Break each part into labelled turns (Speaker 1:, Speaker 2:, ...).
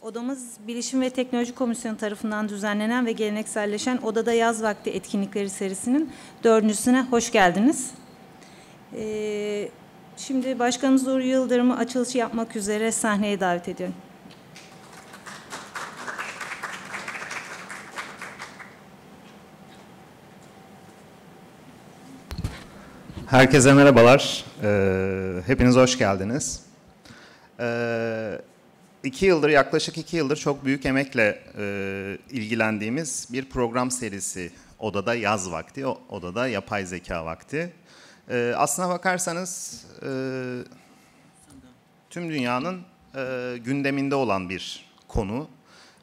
Speaker 1: Odamız Bilişim ve Teknoloji Komisyonu tarafından düzenlenen ve gelenekselleşen Oda'da Yaz Vakti Etkinlikleri serisinin 4.'süne hoş geldiniz. Şimdi Başkanımız Uğur Yıldırım'ı açılışı yapmak üzere sahneye davet ediyorum.
Speaker 2: Herkese merhabalar. Hepiniz hoş geldiniz. Yaklaşık 2 yıldır çok büyük emekle ilgilendiğimiz bir program serisi Oda'da Yaz Vakti, Oda'da Yapay Zeka Vakti. Aslına bakarsanız tüm dünyanın gündeminde olan bir konu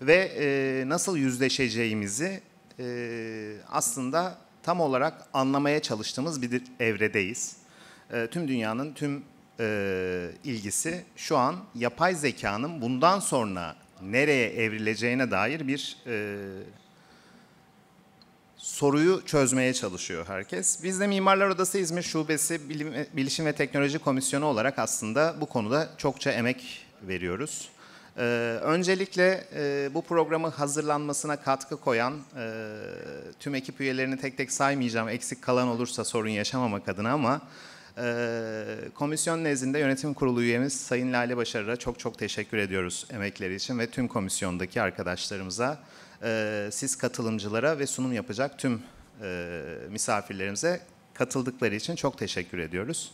Speaker 2: ve nasıl yüzleşeceğimizi aslında tam olarak anlamaya çalıştığımız bir evredeyiz. Tüm dünyanın tüm ilgisi şu an yapay zekanın bundan sonra nereye evrileceğine dair bir soruyu çözmeye çalışıyor herkes. Biz de Mimarlar Odası İzmir Şubesi Bilişim ve Teknoloji Komisyonu olarak aslında bu konuda çokça emek veriyoruz. Öncelikle bu programı hazırlanmasına katkı koyan tüm ekip üyelerini tek tek saymayacağım, eksik kalan olursa sorun yaşamamak adına, ama komisyon nezdinde yönetim kurulu üyemiz Sayın Lale Başarır'a çok teşekkür ediyoruz emekleri için ve tüm komisyondaki arkadaşlarımıza, siz katılımcılara ve sunum yapacak tüm misafirlerimize katıldıkları için çok teşekkür ediyoruz.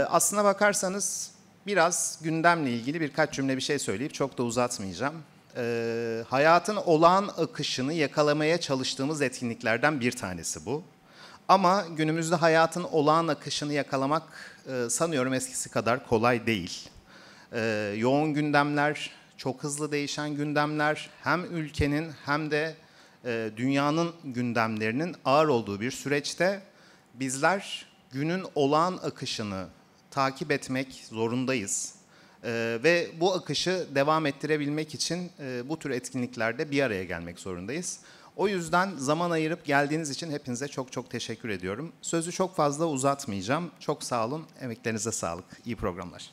Speaker 2: Aslına bakarsanız biraz gündemle ilgili birkaç cümle bir şey söyleyip çok da uzatmayacağım. Hayatın olağan akışını yakalamaya çalıştığımız etkinliklerden bir tanesi bu. Ama günümüzde hayatın olağan akışını yakalamak sanıyorum eskisi kadar kolay değil. Yoğun gündemler, çok hızlı değişen gündemler, hem ülkenin hem de dünyanın gündemlerinin ağır olduğu bir süreçte bizler günün olağan akışını takip etmek zorundayız. Ve bu akışı devam ettirebilmek için bu tür etkinliklerde bir araya gelmek zorundayız. O yüzden zaman ayırıp geldiğiniz için hepinize çok teşekkür ediyorum. Sözü çok fazla uzatmayacağım. Çok sağ olun, emeklerinize sağlık. İyi programlar.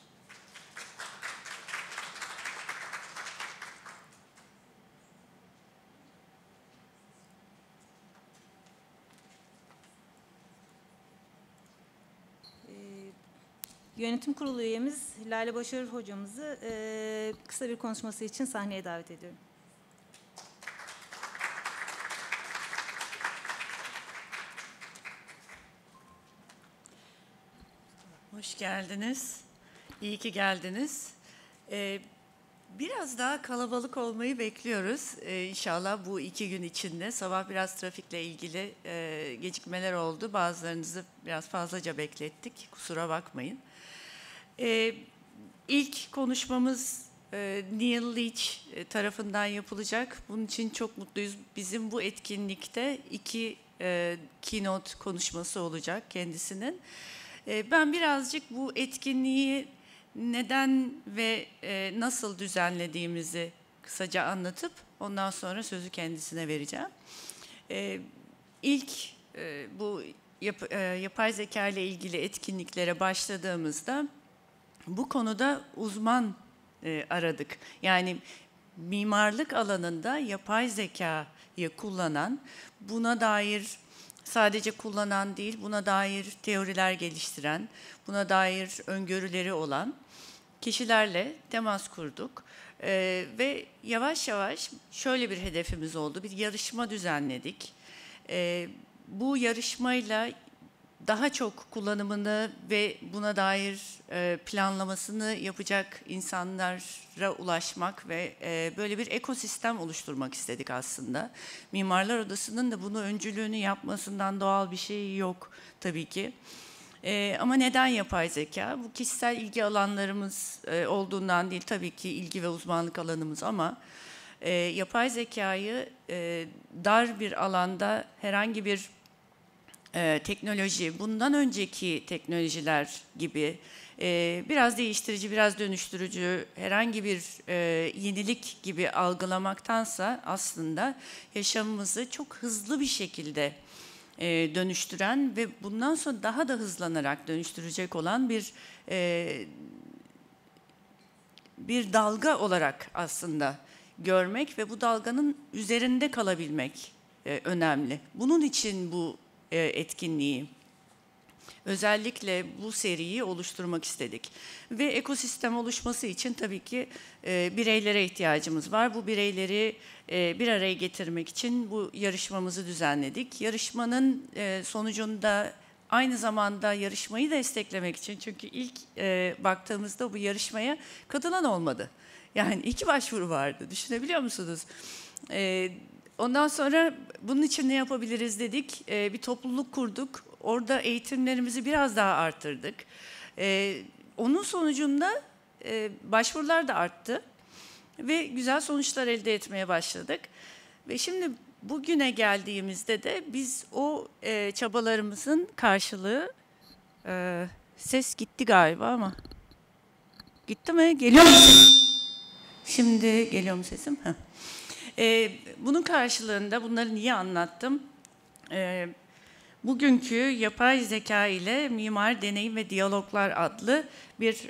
Speaker 1: Yönetim kurulu üyemiz Lale Başarır hocamızı kısa bir konuşması için sahneye davet ediyorum.
Speaker 3: Hoş geldiniz. İyi ki geldiniz. Biraz daha kalabalık olmayı bekliyoruz. İnşallah bu 2 gün içinde. Sabah biraz trafikle ilgili gecikmeler oldu. Bazılarınızı biraz fazlaca beklettik. Kusura bakmayın. İlk konuşmamız Neil Leach tarafından yapılacak. Bunun için çok mutluyuz. Bizim bu etkinlikte 2 Keynote konuşması olacak kendisinin. Ben birazcık bu etkinliği neden ve nasıl düzenlediğimizi kısaca anlatıp ondan sonra sözü kendisine vereceğim. İlk bu yapay zeka ile ilgili etkinliklere başladığımızda bu konuda uzman aradık. Yani mimarlık alanında yapay zekayı kullanan, buna dair sadece kullanan değil, buna dair teoriler geliştiren, buna dair öngörüleri olan kişilerle temas kurduk. Ve yavaş yavaş şöyle bir hedefimiz oldu, bir yarışma düzenledik. Bu yarışmayla daha çok kullanımını ve buna dair planlamasını yapacak insanlara ulaşmak ve böyle bir ekosistem oluşturmak istedik aslında. Mimarlar Odası'nın da bunu öncülüğünü yapmasından doğal bir şey yok tabii ki. Ama neden yapay zeka? Bu kişisel ilgi alanlarımız olduğundan değil, tabii ki ilgi ve uzmanlık alanımız, ama yapay zekayı dar bir alanda herhangi bir teknoloji, bundan önceki teknolojiler gibi biraz değiştirici, biraz dönüştürücü, herhangi bir yenilik gibi algılamaktansa aslında yaşamımızı çok hızlı bir şekilde dönüştüren ve bundan sonra daha da hızlanarak dönüştürecek olan bir bir dalga olarak aslında görmek ve bu dalganın üzerinde kalabilmek önemli. Bunun için bu etkinliği, özellikle bu seriyi oluşturmak istedik. Ve ekosistem oluşması için tabii ki bireylere ihtiyacımız var. Bu bireyleri bir araya getirmek için bu yarışmamızı düzenledik. Yarışmanın sonucunda aynı zamanda yarışmayı desteklemek için, çünkü ilk baktığımızda bu yarışmaya katılan olmadı. Yani 2 başvuru vardı, düşünebiliyor musunuz? Ondan sonra bunun için ne yapabiliriz dedik, bir topluluk kurduk. Orada eğitimlerimizi biraz daha arttırdık. Onun sonucunda başvurular da arttı ve güzel sonuçlar elde etmeye başladık. Ve şimdi bugüne geldiğimizde de biz o çabalarımızın karşılığı, ses gitti galiba ama gitti mi? Geliyor mu sesim? Şimdi geliyor mu sesim? Bunun karşılığında bunları niye anlattım? Bugünkü yapay zeka ile mimar deneyim ve diyaloglar adlı bir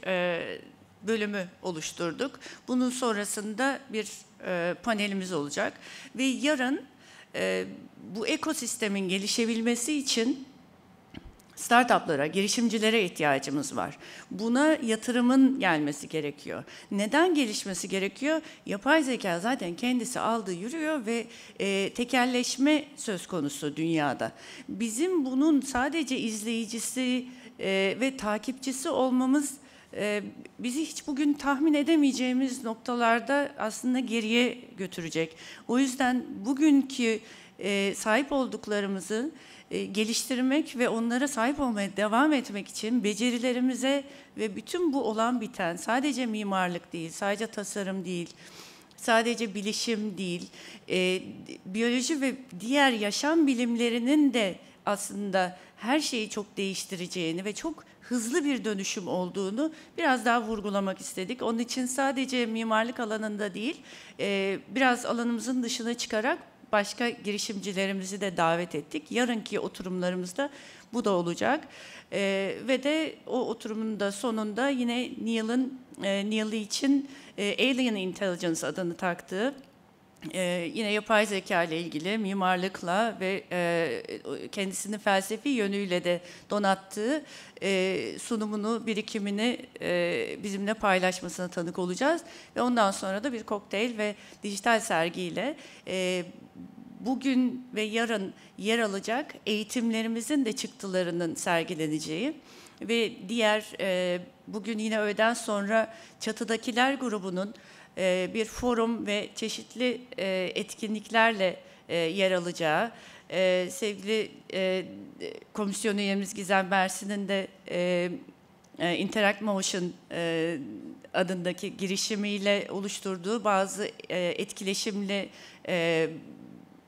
Speaker 3: bölümü oluşturduk. Bunun sonrasında bir panelimiz olacak ve yarın bu ekosistemin gelişebilmesi için startuplara, girişimcilere ihtiyacımız var. Buna yatırımın gelmesi gerekiyor. Neden gelişmesi gerekiyor? Yapay zeka zaten kendisi aldı yürüyor ve tekelleşme söz konusu dünyada. Bizim bunun sadece izleyicisi ve takipçisi olmamız bizi hiç bugün tahmin edemeyeceğimiz noktalarda aslında geriye götürecek. O yüzden bugünkü sahip olduklarımızı geliştirmek ve onlara sahip olmaya devam etmek için becerilerimize ve bütün bu olan biten, sadece mimarlık değil, sadece tasarım değil, sadece bilişim değil, biyoloji ve diğer yaşam bilimlerinin de aslında her şeyi çok değiştireceğini ve çok hızlı bir dönüşüm olduğunu biraz daha vurgulamak istedik. Onun için sadece mimarlık alanında değil, biraz alanımızın dışına çıkarak başka girişimcilerimizi de davet ettik. Yarınki oturumlarımızda bu da olacak. Ve de o oturumun da sonunda yine Neil için Alien Intelligence adını taktığı, yine yapay zeka ile ilgili mimarlıkla ve kendisini felsefi yönüyle de donattığı sunumunu, birikimini bizimle paylaşmasına tanık olacağız. Ve ondan sonra da bir kokteyl ve dijital sergiyle bugün ve yarın yer alacak eğitimlerimizin de çıktılarının sergileneceği ve diğer bugün yine öğleden sonra Çatıdakiler grubunun bir forum ve çeşitli etkinliklerle yer alacağı, sevgili komisyon üyemiz Gizem Mersin'in de Interact Motion adındaki girişimiyle oluşturduğu bazı etkileşimli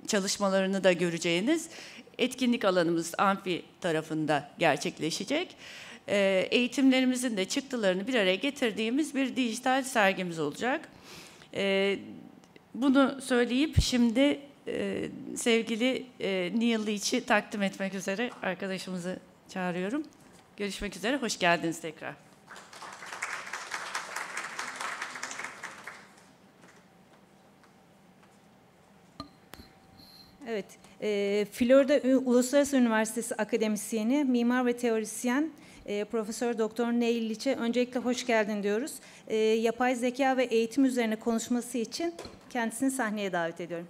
Speaker 3: çalışmalarını da göreceğiniz etkinlik alanımız Amfi tarafında gerçekleşecek. Eğitimlerimizin de çıktılarını bir araya getirdiğimiz bir dijital sergimiz olacak. Bunu söyleyip şimdi sevgili Neil Leach'i takdim etmek üzere arkadaşımızı çağırıyorum. Görüşmek üzere, hoş geldiniz tekrar.
Speaker 1: Evet, Florida Uluslararası Üniversitesi akademisyeni, mimar ve teorisyen Profesör Doktor Neil Leach'e öncelikle hoş geldin diyoruz. Yapay zeka ve eğitim üzerine konuşması için kendisini sahneye davet ediyorum.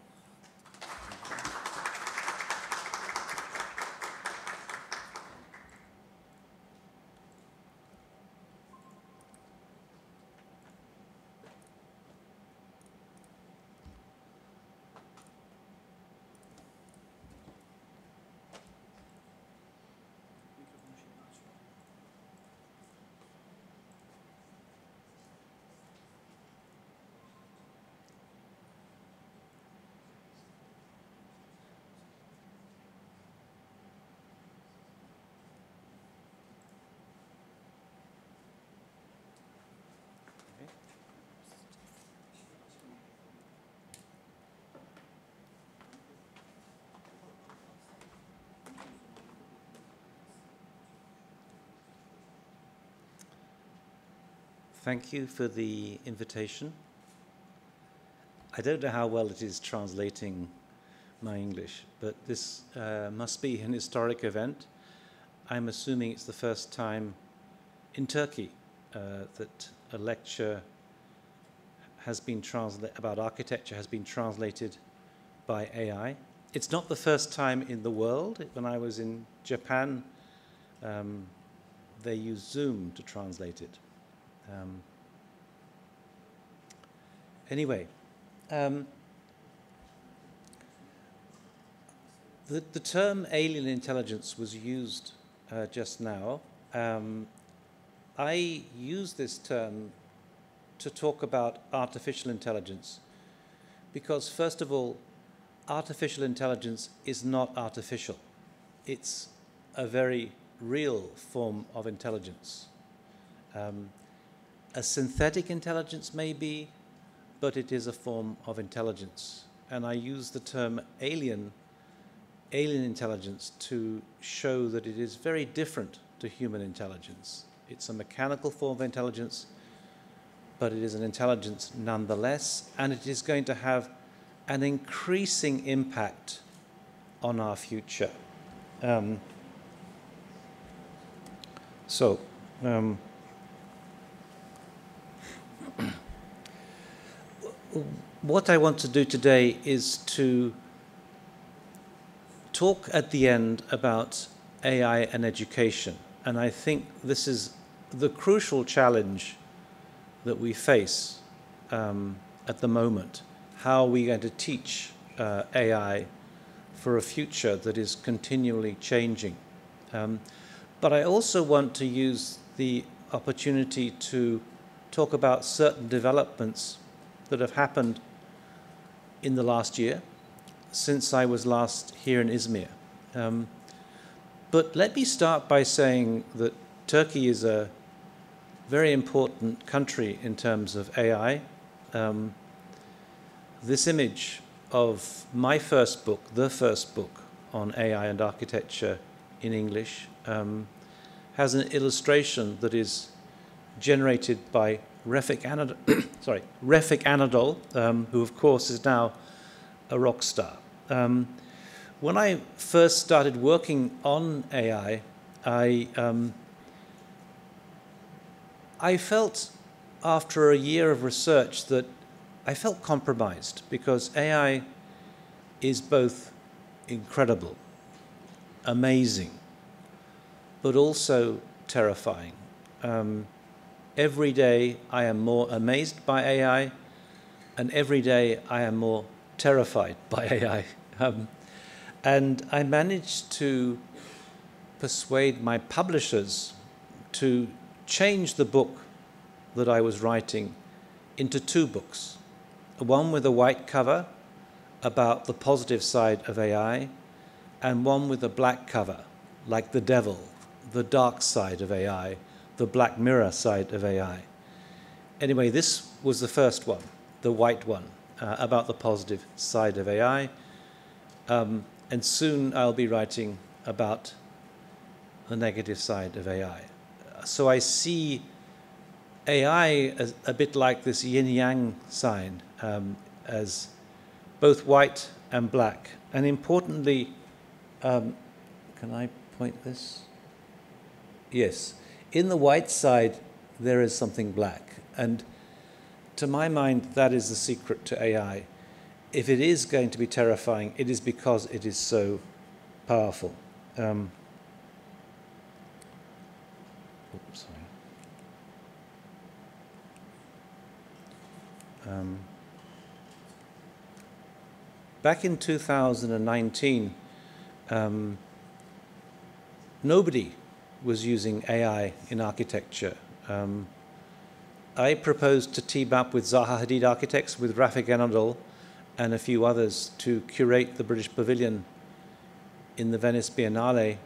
Speaker 4: Thank you for the invitation. I don't know how well it is translating my English, but this must be an historic event. I'm assuming it's the first time in Turkey that a lecture has been about architecture has been translated by AI. It's not the first time in the world. When I was in Japan, they used Zoom to translate it. Anyway, the term alien intelligence was used just now. I use this term to talk about artificial intelligence because, first of all, artificial intelligence is not artificial. It's a very real form of intelligence. A synthetic intelligence may be, but it is a form of intelligence. And I use the term alien intelligence to show that it is very different to human intelligence. It's a mechanical form of intelligence, but it is an intelligence nonetheless, and it is going to have an increasing impact on our future. What I want to do today is to talk at the end about AI and education. And I think this is the crucial challenge that we face at the moment. How are we going to teach AI for a future that is continually changing? But I also want to use the opportunity to talk about certain developments that have happened in the last year, since I was last here in Izmir. But let me start by saying that Turkey is a very important country in terms of AI. This image of my first book, the first book on AI and architecture in English, has an illustration that is generated by Refik Anadol, who of course is now a rock star. When I first started working on AI, I felt after a year of research that I felt compromised because AI is both incredible, amazing, but also terrifying. Every day I am more amazed by AI, and every day I am more terrified by AI. And I managed to persuade my publishers to change the book that I was writing into two books. One with a white cover about the positive side of AI, and one with a black cover, like the devil, the dark side of AI, the Black Mirror side of AI. Anyway, this was the first one, the white one, about the positive side of AI. And soon I'll be writing about the negative side of AI. So I see AI as a bit like this yin-yang sign, as both white and black. And importantly, can I point this? Yes. In the white side, there is something black. And to my mind, that is the secret to AI. If it is going to be terrifying, it is because it is so powerful. Oops, sorry. Back in 2019, nobody was using AI in architecture. I proposed to team up with Zaha Hadid Architects, with Refik Anadol, and a few others to curate the British Pavilion in the Venice Biennale,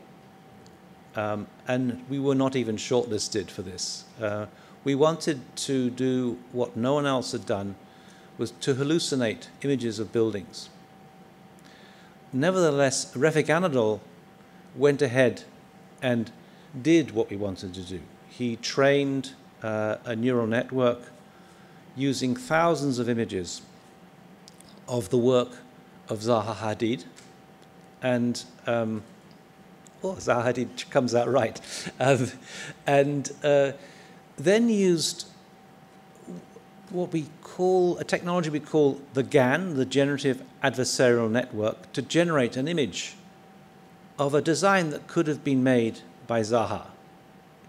Speaker 4: and we were not even shortlisted for this. We wanted to do what no one else had done, was to hallucinate images of buildings. Nevertheless, Refik Anadol went ahead and did what we wanted to do. He trained a neural network using thousands of images of the work of Zaha Hadid. And Zaha Hadid comes out right. Then used what we call, a technology we call the GAN, the Generative Adversarial Network, to generate an image of a design that could have been made by Zaha.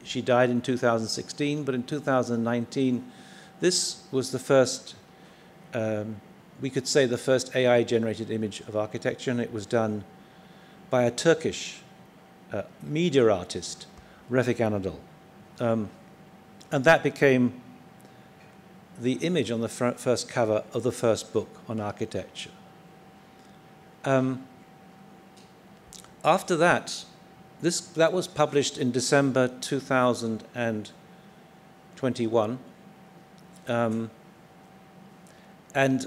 Speaker 4: She died in 2016, but in 2019, this was the first, we could say the first AI-generated image of architecture, and it was done by a Turkish media artist, Refik Anadol. And that became the image on the first cover of the first book on architecture. After that, that was published in December 2021. And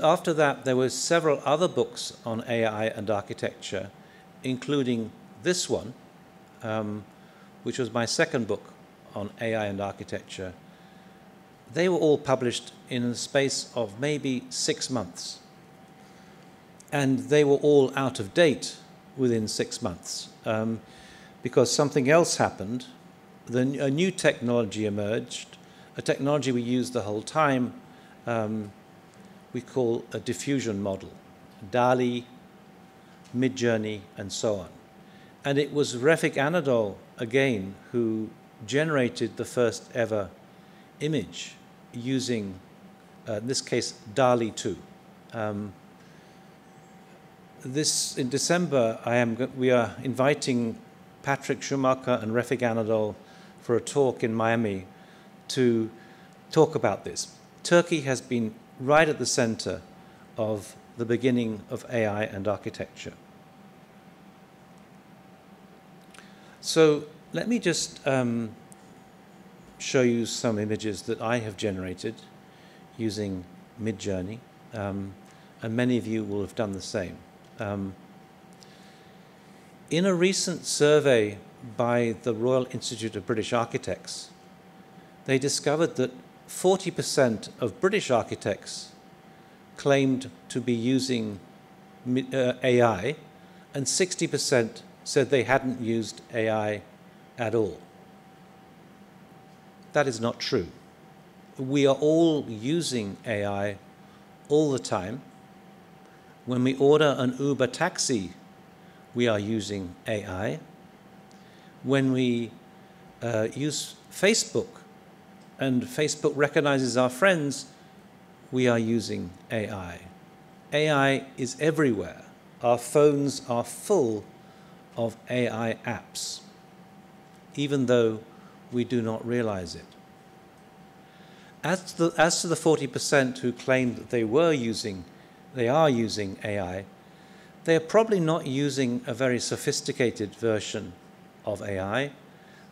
Speaker 4: after that, there were several other books on AI and architecture, including this one, which was my second book on AI and architecture. They were all published in the space of maybe 6 months. And they were all out of date within 6 months, because something else happened. A new technology emerged, a technology we used the whole time, we call a diffusion model, DALI, Midjourney, and so on. And it was Refik Anadol, again, who generated the first ever image using, in this case, DALI 2. In December, we are inviting Patrick Schumacher and Refik Anadol for a talk in Miami to talk about this. Turkey has been right at the center of the beginning of AI and architecture. So let me just show you some images that I have generated using Midjourney, and many of you will have done the same. In a recent survey by the Royal Institute of British Architects, they discovered that 40% of British architects claimed to be using AI, and 60% said they hadn't used AI at all. That is not true. We are all using AI all the time. When we order an Uber taxi, we are using AI. When we use Facebook and Facebook recognizes our friends, we are using AI. AI is everywhere. Our phones are full of AI apps, even though we do not realize it. As to the 40% who claim that they are using AI, they are probably not using a very sophisticated version of AI.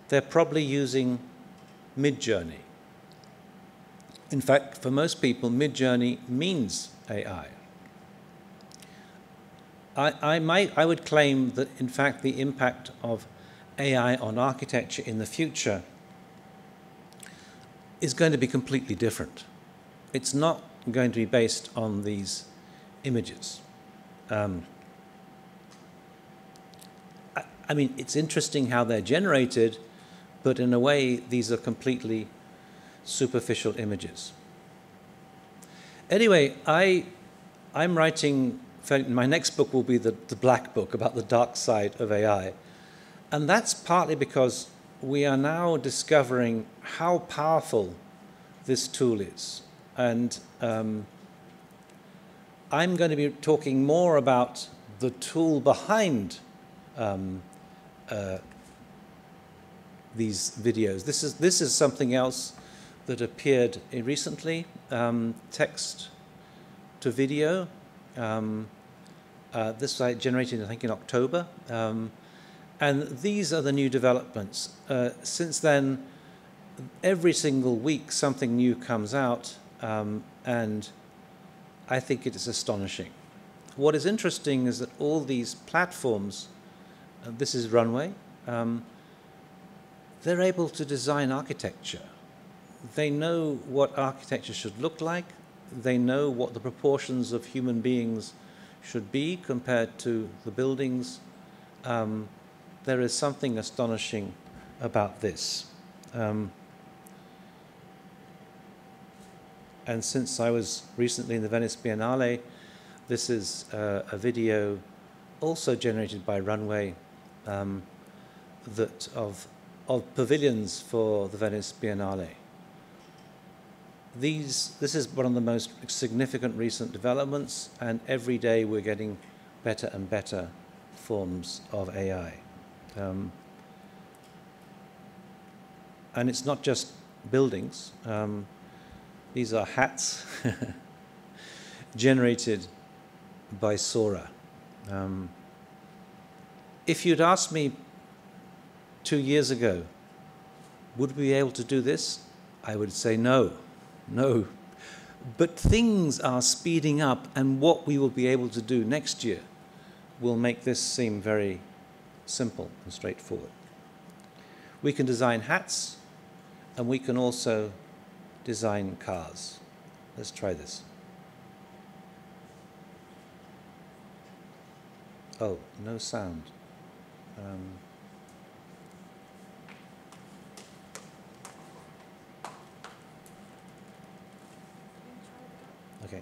Speaker 4: They're probably using Midjourney. In fact, for most people, Midjourney means AI. I would claim that, in fact, the impact of AI on architecture in the future is going to be completely different. It's not going to be based on these images. I mean, it's interesting how they're generated, but in a way, these are completely superficial images. Anyway, I'm writing, my next book will be the Black Book about the dark side of AI. And that's partly because we are now discovering how powerful this tool is. And I'm going to be talking more about the tool behind these videos. This is something else that appeared recently, text to video. This I generated, I think, in October. And these are the new developments. Since then, every single week something new comes out, and I think it is astonishing. What is interesting is that all these platforms, this is Runway, they're able to design architecture. they know what architecture should look like. They know what the proportions of human beings should be compared to the buildings. There is something astonishing about this. And since I was recently in the Venice Biennale, this is a video also generated by Runway of pavilions for the Venice Biennale. This is one of the most significant recent developments, and every day we're getting better and better forms of AI. And it's not just buildings. These are hats generated by Sora. If you'd asked me 2 years ago, would we be able to do this? I would say no. No. But things are speeding up, and what we will be able to do next year will make this seem very simple and straightforward. We can design hats, and we can also design cars. Let's try this. Oh, no sound. Okay.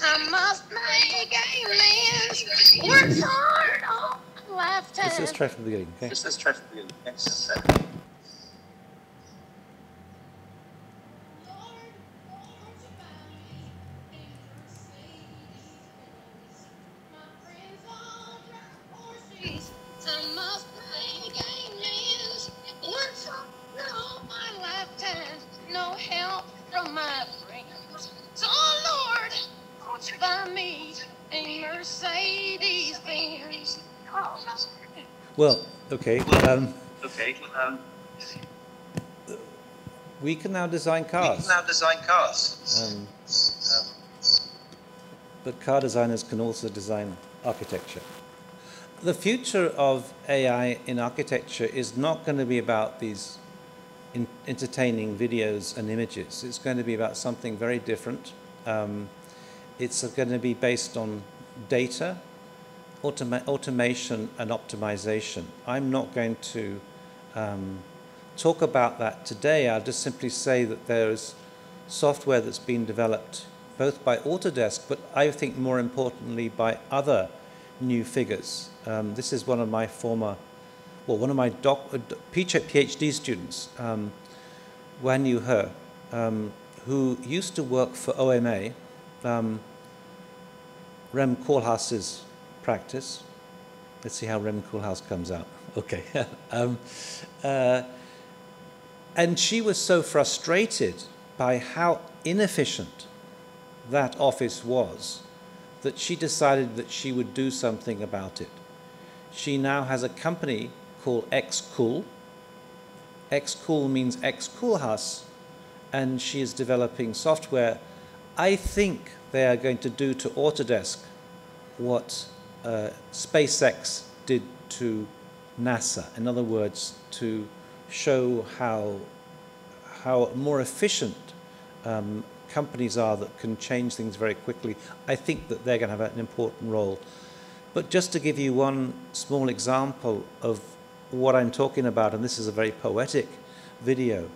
Speaker 5: I must make amends. Works hard all my lifetime.
Speaker 4: Let's try from the beginning, okay?
Speaker 5: Let's try from the beginning. Okay.
Speaker 4: Well, okay. We can now design cars. But car designers can also design architecture. The future of AI in architecture is not going to be about these entertaining videos and images. It's going to be about something very different. It's going to be based on data, automation and optimization. I'm not going to talk about that today. I'll just simply say that there's software that's been developed both by Autodesk, but I think more importantly by other new figures. This is one of my PhD students, Wan Yu He, who used to work for OMA, Rem Koolhaas's practice. Let's see how Rem Koolhaas comes out. Okay. And she was so frustrated by how inefficient that office was that she decided that she would do something about it. She now has a company called XCool. XCool means X Koolhaas, and she is developing software. I think they are going to do to Autodesk what SpaceX did to NASA. In other words, to show how more efficient companies are that can change things very quickly. I think that they're going to have an important role. But just to give you one small example of what I'm talking about, and this is a very poetic video,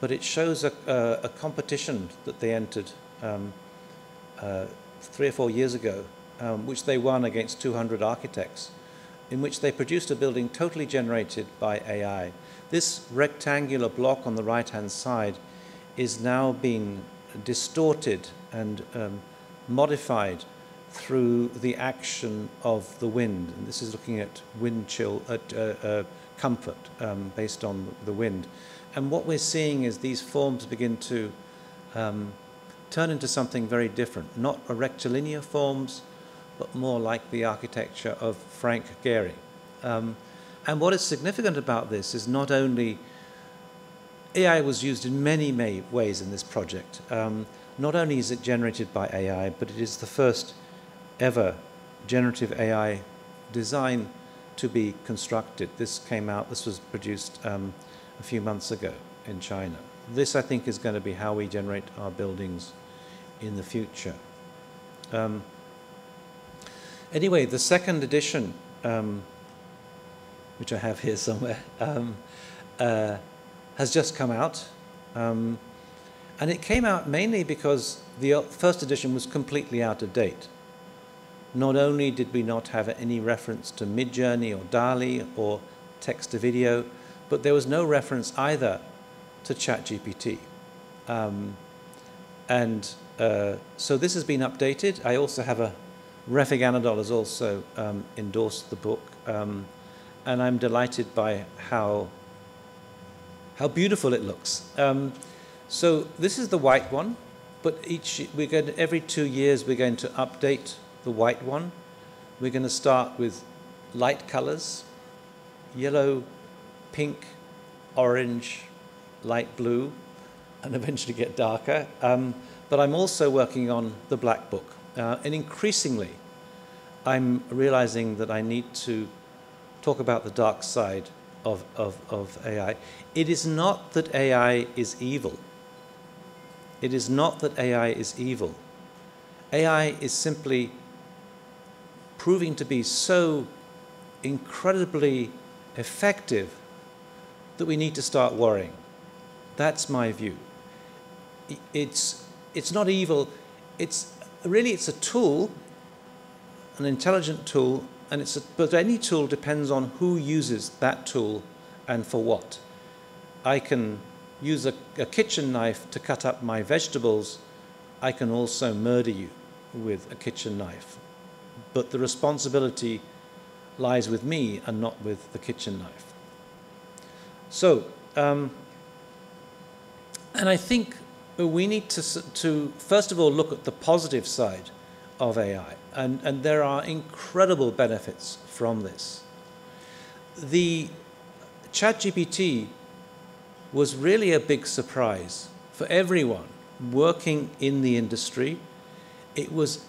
Speaker 4: but it shows a competition that they entered 3 or 4 years ago, which they won against 200 architects, in which they produced a building totally generated by AI. This rectangular block on the right-hand side is now being distorted and modified through the action of the wind. And this is looking at wind chill, comfort based on the wind. And what we're seeing is these forms begin to turn into something very different, not rectilinear forms, but more like the architecture of Frank Gehry. And what is significant about this is not only AI was used in many ways in this project. not only is it generated by AI, but it is the first ever generative AI design to be constructed. This was produced a few months ago in China. This, I think, is going to be how we generate our buildings in the future. Anyway, the second edition, which I have here somewhere, has just come out. And it came out mainly because the first edition was completely out of date. Not only did we not have any reference to Midjourney or DALL-E or text-to-video, but there was no reference either to ChatGPT. So this has been updated. I also have Refik Anadol has also endorsed the book, and I'm delighted by how beautiful it looks. So this is the white one, but every 2 years we're going to update the white one. We're going to start with light colors, yellow, pink, orange, light blue, and eventually get darker. But I'm also working on the black book. And increasingly, I'm realizing that I need to talk about the dark side of AI. It is not that AI is evil. It is not that AI is evil. AI is simply proving to be so incredibly effective that we need to start worrying. That's my view. It's not evil. It's a tool, an intelligent tool, but any tool depends on who uses that tool and for what. I can use a kitchen knife to cut up my vegetables. I can also murder you with a kitchen knife. But the responsibility lies with me and not with the kitchen knife. So, and I think we need to first of all look at the positive side of AI, and there are incredible benefits from this. The ChatGPT was really a big surprise for everyone working in the industry. It was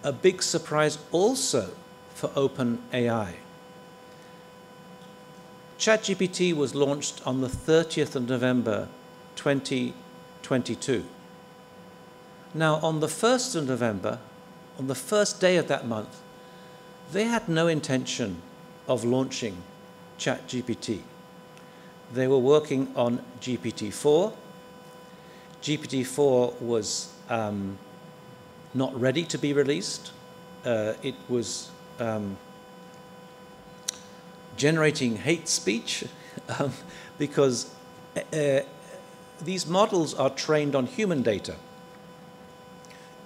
Speaker 4: a big surprise also for OpenAI. ChatGPT was launched on the 30th of November 2022. Now, on the 1st of November, on the first day of that month, they had no intention of launching ChatGPT. They were working on GPT-4. GPT-4 was not ready to be released. It was generating hate speech because these models are trained on human data,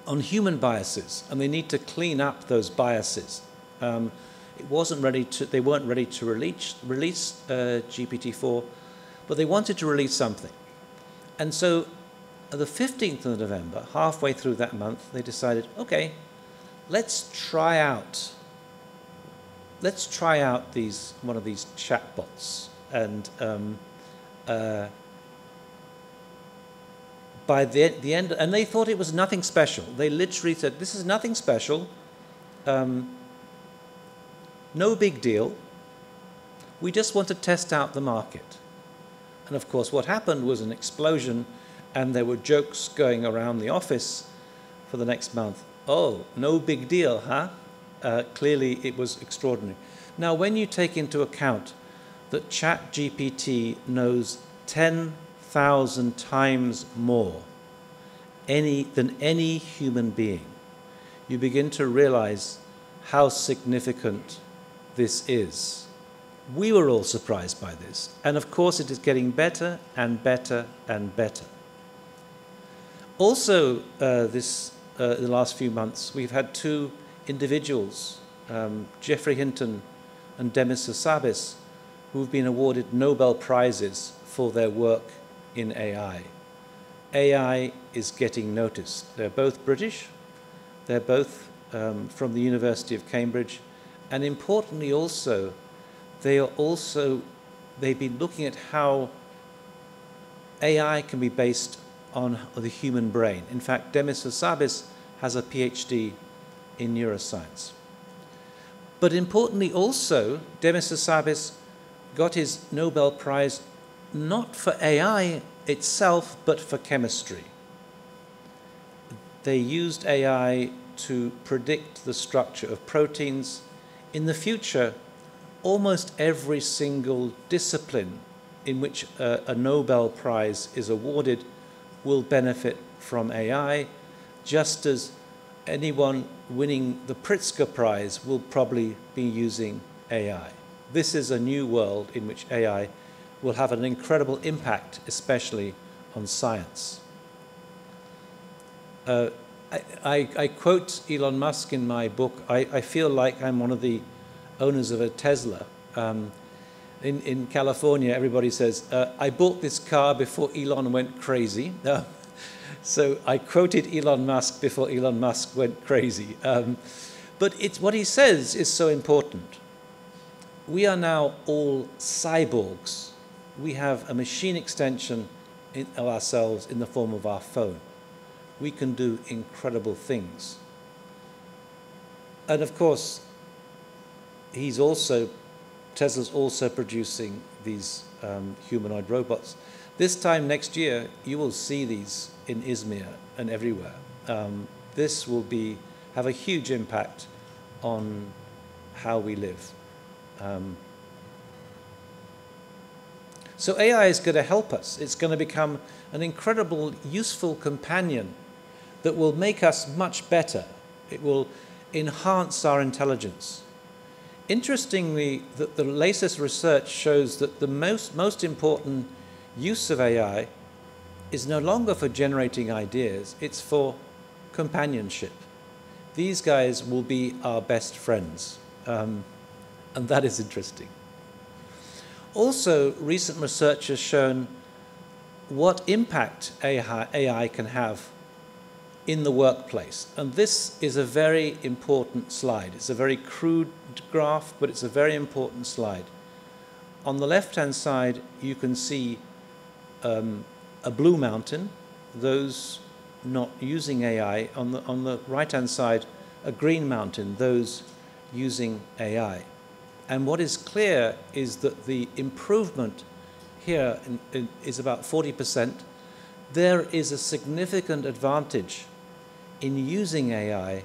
Speaker 4: on human biases, and they need to clean up those biases. They weren't ready to release GPT-4, but they wanted to release something. And so on the 15th of November, halfway through that month, they decided, okay, let's try out one of these chatbots. And by the end, and they thought it was nothing special. They literally said, this is nothing special. No big deal. We just want to test out the market. And of course, what happened was an explosion, and there were jokes going around the office for the next month. Oh, no big deal, huh? Clearly, it was extraordinary. Now, when you take into account that ChatGPT knows 10,000 times more than any human being, you begin to realize how significant this is. We were all surprised by this. And of course, it is getting better and better and better. Also, the last few months, we've had two individuals, Geoffrey Hinton and Demis Hassabis, who've been awarded Nobel Prizes for their work in AI. AI is getting noticed. They're both British. They're both from the University of Cambridge. And importantly also, they've been looking at how AI can be based on the human brain. In fact, Demis Hassabis has a PhD in neuroscience. But importantly also, Demis Hassabis got his Nobel Prize not for AI itself, but for chemistry. They used AI to predict the structure of proteins. In the future, almost every single discipline in which a Nobel Prize is awarded will benefit from AI, just as anyone winning the Pritzker Prize will probably be using AI. This is a new world in which AI will have an incredible impact, especially on science. I quote Elon Musk in my book. I feel like I'm one of the owners of a Tesla. In California, everybody says, I bought this car before Elon went crazy. So I quoted Elon Musk before Elon Musk went crazy. But what he says is so important. We are now all cyborgs. We have a machine extension of ourselves in the form of our phone. We can do incredible things. And of course, Tesla's also producing these humanoid robots. This time next year, you will see these in Izmir and everywhere. This will have a huge impact on how we live. So AI is going to help us. It's going to become an incredible, useful companion that will make us much better. It will enhance our intelligence. Interestingly, the latest research shows that the most important use of AI is no longer for generating ideas, it's for companionship. These guys will be our best friends, and that is interesting. Also, recent research has shown what impact AI can have in the workplace. And this is a very important slide. It's a very crude graph, but it's a very important slide. On the left-hand side, you can see a blue mountain, those not using AI. On the right-hand side, a green mountain, those using AI. And what is clear is that the improvement here is about 40%. There is a significant advantage in using AI,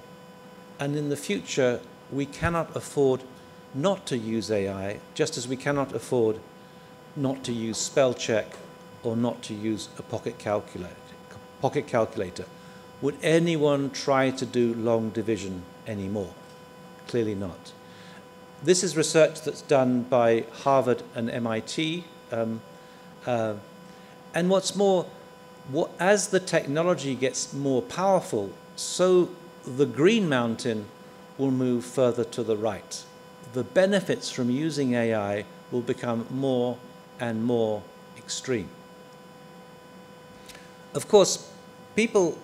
Speaker 4: and in the future, we cannot afford not to use AI, just as we cannot afford not to use spell check or not to use a pocket calculator. Would anyone try to do long division anymore? Clearly not. This is research that's done by Harvard and MIT. And what's more, as the technology gets more powerful, so the green mountain will move further to the right. The benefits from using AI will become more and more extreme. Of course, people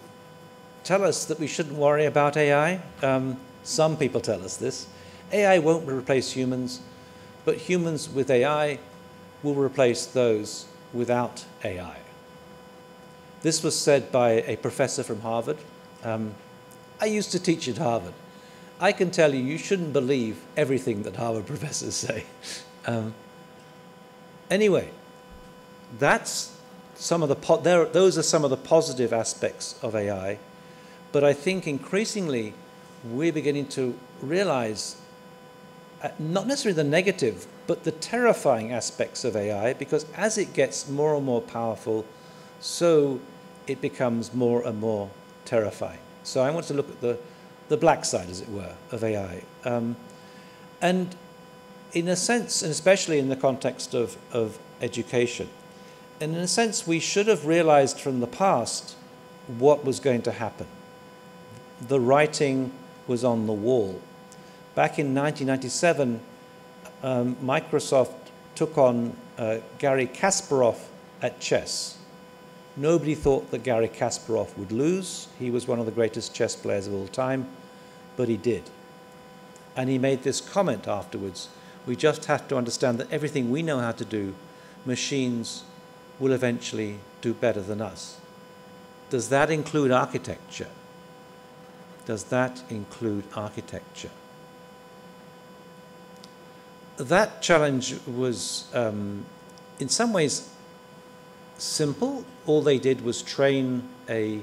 Speaker 4: tell us that we shouldn't worry about AI. Some people tell us this. AI won't replace humans, but humans with AI will replace those without AI. This was said by a professor from Harvard. I used to teach at Harvard. I can tell you, you shouldn't believe everything that Harvard professors say. Anyway, those are some of the positive aspects of AI. But I think increasingly we're beginning to realize not necessarily the negative, but the terrifying aspects of AI, because as it gets more and more powerful, so it becomes more and more terrifying. So I want to look at the black side, as it were, of AI. And in a sense, and especially in the context of education, and in a sense, we should have realized from the past what was going to happen. The writing was on the wall. Back in 1997, Microsoft took on Garry Kasparov at chess. Nobody thought that Garry Kasparov would lose. He was one of the greatest chess players of all time, but he did. And he made this comment afterwards: we just have to understand that everything we know how to do, machines will eventually do better than us. does that include architecture? Does that include architecture? That challenge was, in some ways, simple. All they did was train a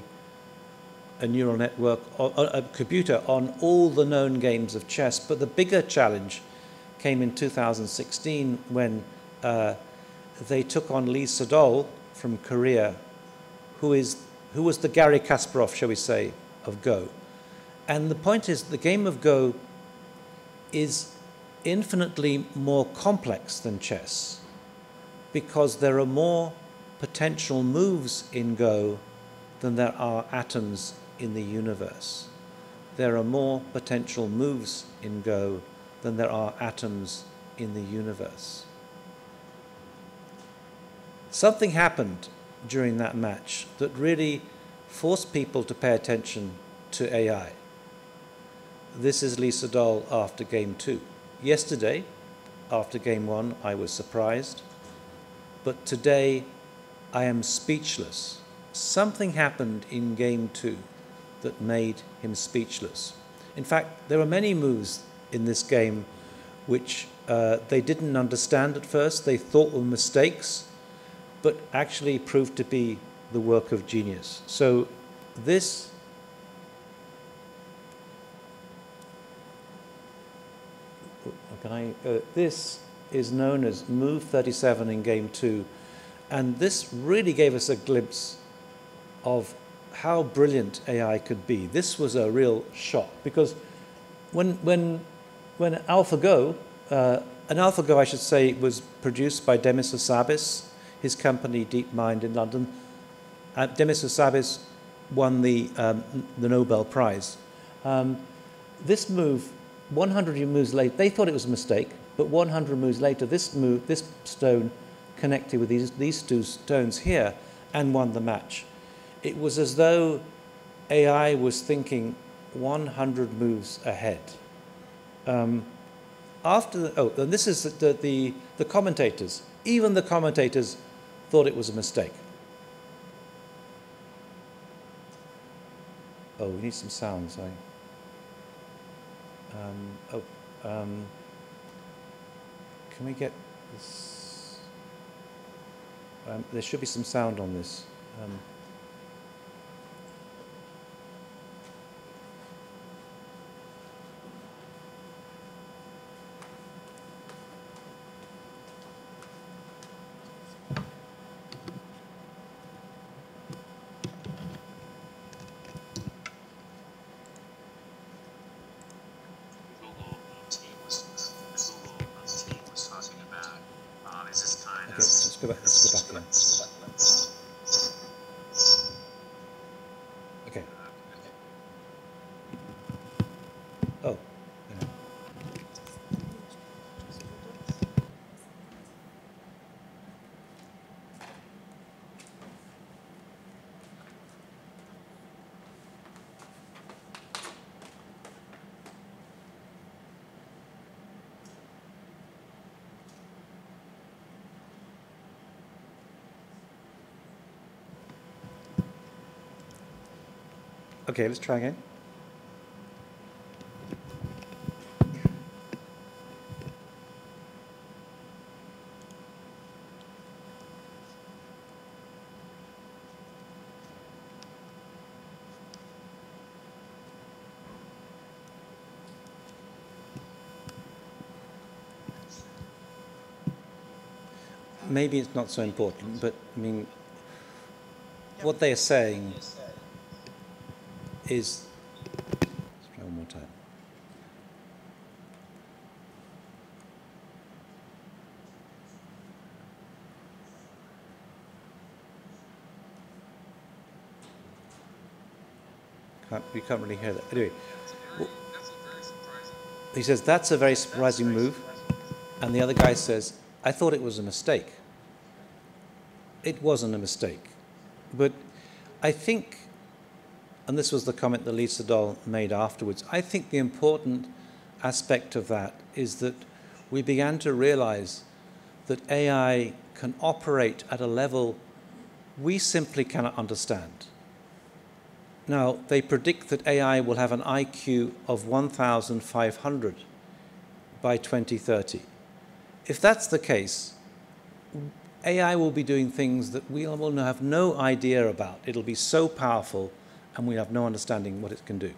Speaker 4: neural network, or a computer, on all the known games of chess. But the bigger challenge came in 2016 when they took on Lee Sedol from Korea, who was the Garry Kasparov, shall we say, of Go. And the point is, the game of Go is infinitely more complex than chess because there are more potential moves in Go than there are atoms in the universe. There are more potential moves in Go than there are atoms in the universe. Something happened during that match that really forced people to pay attention to AI. This is Lee Sedol after game 2. Yesterday, after game 1, I was surprised, but today I am speechless. Something happened in game 2 that made him speechless. In fact, there were many moves in this game which they didn't understand at first. They thought were mistakes, but actually proved to be the work of genius. So this this is known as move 37 in game 2, and this really gave us a glimpse of how brilliant AI could be. This was a real shock because when AlphaGo, an AlphaGo, I should say, was produced by Demis Hassabis, his company DeepMind in London. Demis Hassabis won the Nobel Prize. This move, 100 moves later, they thought it was a mistake, but 100 moves later, this stone connected with these two stones here and won the match. It was as though AI was thinking 100 moves ahead. And this is the commentators. Even the commentators thought it was a mistake. Oh, we need some sound, sorry. Can we get this? There should be some sound on this. Let's go back in. Okay. Oh. Yeah. Okay, let's try again. Maybe it's not so important, but I mean, what they are saying is, let's try one more time. We can't really hear that. Anyway, he says, that's a very surprising move. And the other guy says, I thought it was a mistake. It wasn't a mistake. But I think, and this was the comment that Lee Sedol made afterwards, I think the important aspect of that is that we began to realize that AI can operate at a level we simply cannot understand. Now, they predict that AI will have an IQ of 1,500 by 2030. If that's the case, AI will be doing things that we will have no idea about. It'll be so powerful, and we have no understanding what it can do.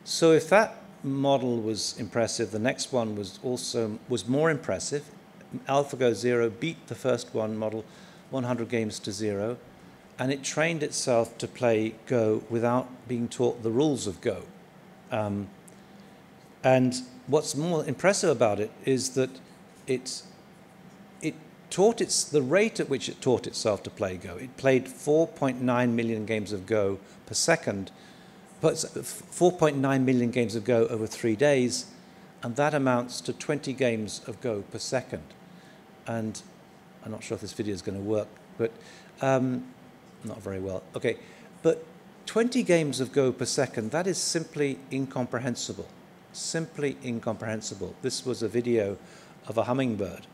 Speaker 4: So if that model was impressive, the next one was more impressive. AlphaGo Zero beat the first one model 100 games to 0, and it trained itself to play Go without being taught the rules of Go. And what's more impressive about it is that the rate at which it taught itself to play Go. It played 4.9 million games of Go per second, but 4.9 million games of Go over 3 days, and that amounts to 20 games of Go per second. And I'm not sure if this video is going to work, but not very well. Okay, but 20 games of Go per second, that is simply incomprehensible. Simply incomprehensible. This was a video of a hummingbird,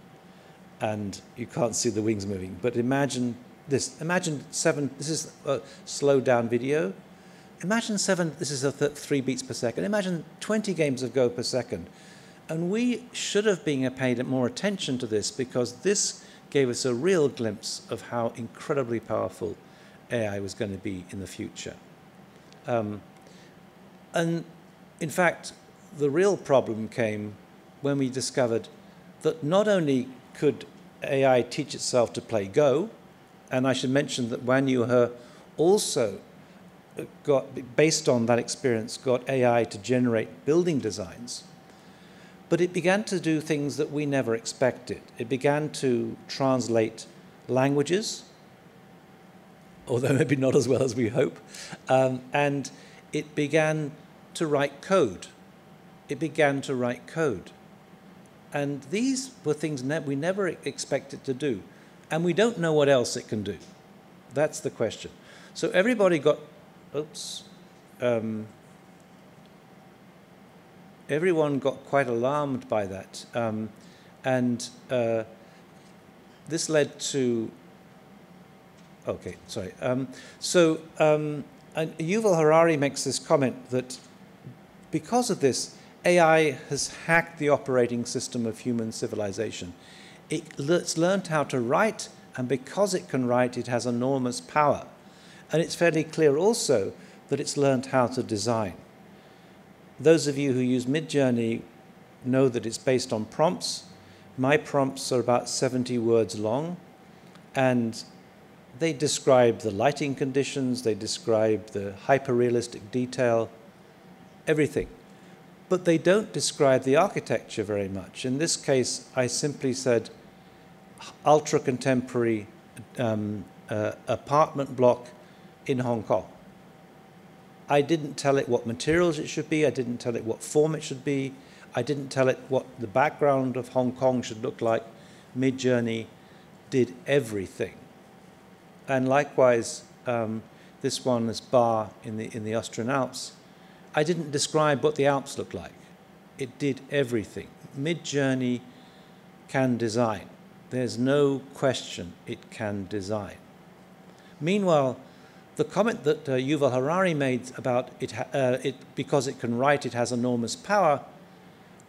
Speaker 4: and you can't see the wings moving, but imagine this. Imagine this is a slowed down video. Imagine this is 3 beats per second. Imagine 20 games of Go per second. And we should have been paying more attention to this, because this gave us a real glimpse of how incredibly powerful AI was going to be in the future. And in fact, the real problem came when we discovered that not only could AI teach itself to play Go, and I should mention that Wan Yu-he also based on that experience, got AI to generate building designs, but it began to do things that we never expected. It began to translate languages, although maybe not as well as we hope, and it began to write code. It began to write code. And these were things we never expected to do. And we don't know what else it can do. That's the question. So everybody got, everyone got quite alarmed by that. This led to, and Yuval Harari makes this comment that because of this, AI has hacked the operating system of human civilization. It's learned how to write, and because it can write, it has enormous power. And it's fairly clear also that it's learned how to design. Those of you who use Midjourney know that it's based on prompts. My prompts are about 70 words long, and they describe the lighting conditions, they describe the hyper-realistic detail, everything. But they don't describe the architecture very much. In this case, I simply said ultra-contemporary apartment block in Hong Kong. I didn't tell it what materials it should be. I didn't tell it what form it should be. I didn't tell it what the background of Hong Kong should look like. Midjourney did everything. And likewise, this one is Bar in the Austrian Alps. I didn't describe what the Alps look like. It did everything. Midjourney can design. There's no question it can design. Meanwhile, the comment that Yuval Harari made about because it can write, it has enormous power,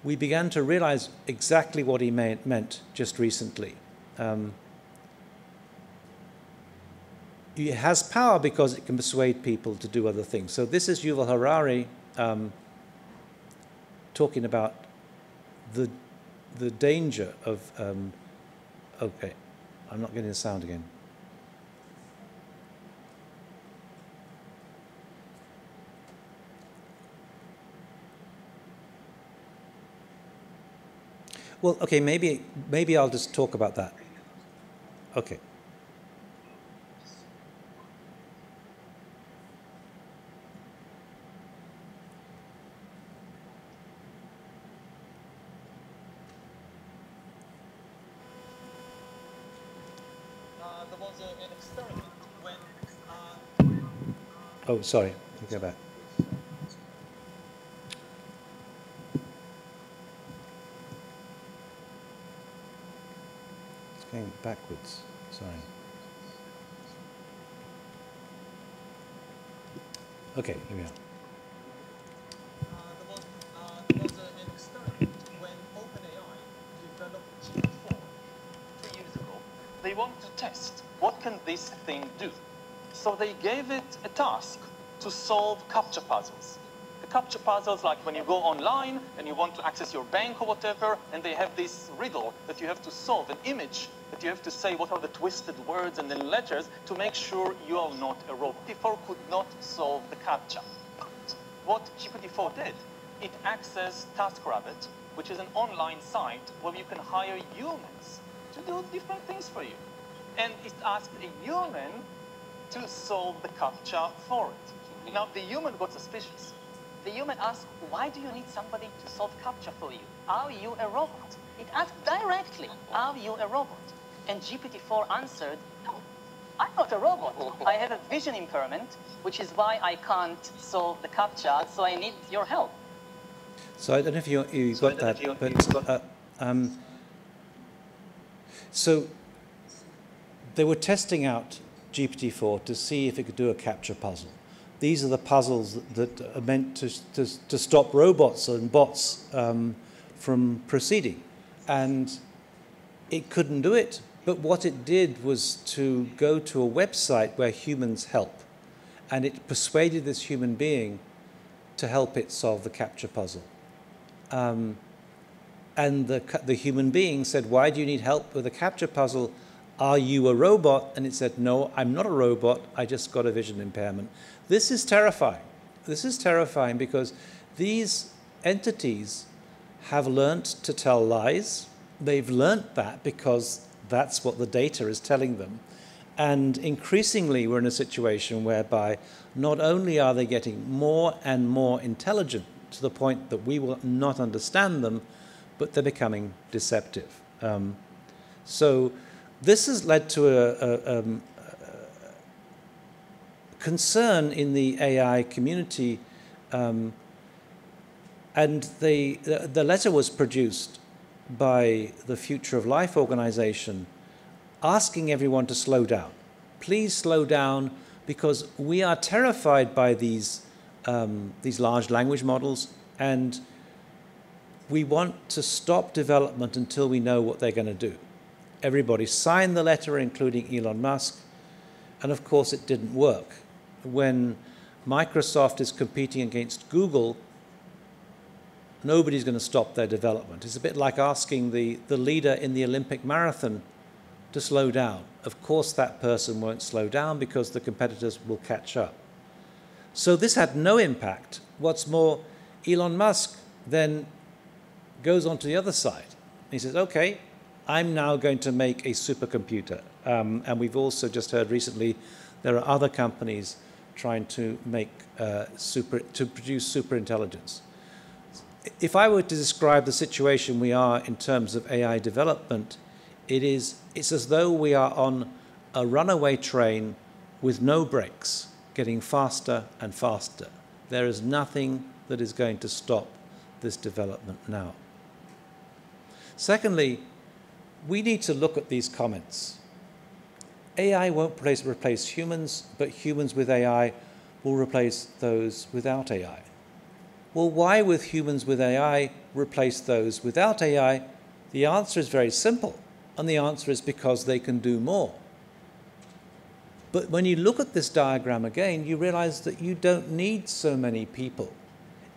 Speaker 4: we began to realize exactly what he meant just recently. It has power because it can persuade people to do other things. So this is Yuval Harari talking about the danger of, okay, I'm not getting the sound again. Well, okay, maybe I'll just talk about that. Okay.
Speaker 6: There was an experiment when...
Speaker 4: Oh, sorry, you go back. It's going backwards, sorry. Okay, here we are.
Speaker 6: There was an experiment when OpenAI developed GPT-4 2 years ago. They wanted to test what can this thing do. So they gave it a task to solve captcha puzzles. The captcha puzzles, like when you go online and you want to access your bank or whatever, and they have this riddle that you have to solve, an image that you have to say what are the twisted words and then letters to make sure you are not a robot. GPT-4 could not solve the captcha. What GPT-4 did, it accessed TaskRabbit, which is an online site where you can hire humans to do different things for you. And it asked a human to solve the captcha for it. Now, the human got suspicious.
Speaker 7: The human asked, why do you need somebody to solve captcha for you? Are you a robot? It asked directly, are you a robot? And GPT-4 answered, no, I'm not a robot. I have a vision impairment, which is why I can't solve the captcha, so I need your help.
Speaker 4: So I don't know if you got that, but so they were testing out GPT-4 to see if it could do a captcha puzzle. These are the puzzles that are meant to stop robots and bots from proceeding. And it couldn't do it. But what it did was to go to a website where humans help. And it persuaded this human being to help it solve the captcha puzzle. And the human being said, why do you need help with a captcha puzzle? Are you a robot? And it said, no, I'm not a robot. I just got a vision impairment. This is terrifying. This is terrifying because these entities have learnt to tell lies. They've learnt that because that's what the data is telling them. And increasingly, we're in a situation whereby not only are they getting more and more intelligent to the point that we will not understand them, but they're becoming deceptive. So this has led to a concern in the AI community, and the letter was produced by the Future of Life organization asking everyone to slow down. Please slow down, because we are terrified by these large language models, and we want to stop development until we know what they're going to do. Everybody signed the letter, including Elon Musk, and of course it didn't work. When Microsoft is competing against Google, nobody's going to stop their development. It's a bit like asking the leader in the Olympic marathon to slow down. Of course that person won't slow down because the competitors will catch up. So this had no impact. What's more, Elon Musk then goes on to the other side. He says, okay, I'm now going to make a supercomputer. And we've also just heard recently there are other companies trying to make to produce superintelligence. If I were to describe the situation we are in terms of AI development, it's as though we are on a runaway train with no brakes, getting faster and faster. There is nothing that is going to stop this development now. Secondly, we need to look at these comments. AI won't replace humans, but humans with AI will replace those without AI. Well, why would humans with AI replace those without AI? The answer is very simple, and the answer is because they can do more. But when you look at this diagram again, you realize that you don't need so many people.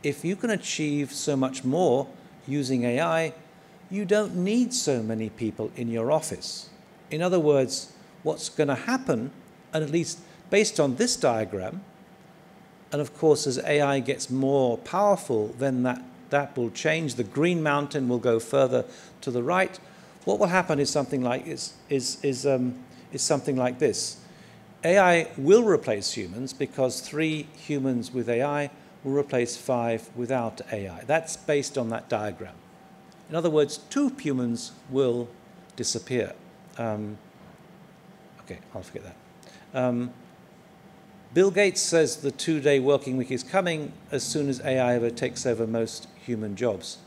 Speaker 4: If you can achieve so much more using AI, you don't need so many people in your office. In other words, what's going to happen, and at least based on this diagram, and of course as AI gets more powerful, then that will change. The green mountain will go further to the right. What will happen is something like something like this. AI will replace humans because 3 humans with AI will replace 5 without AI. That's based on that diagram. In other words, 2 humans will disappear. Okay, I'll forget that. Bill Gates says the 2-day working week is coming as soon as AI takes over most human jobs.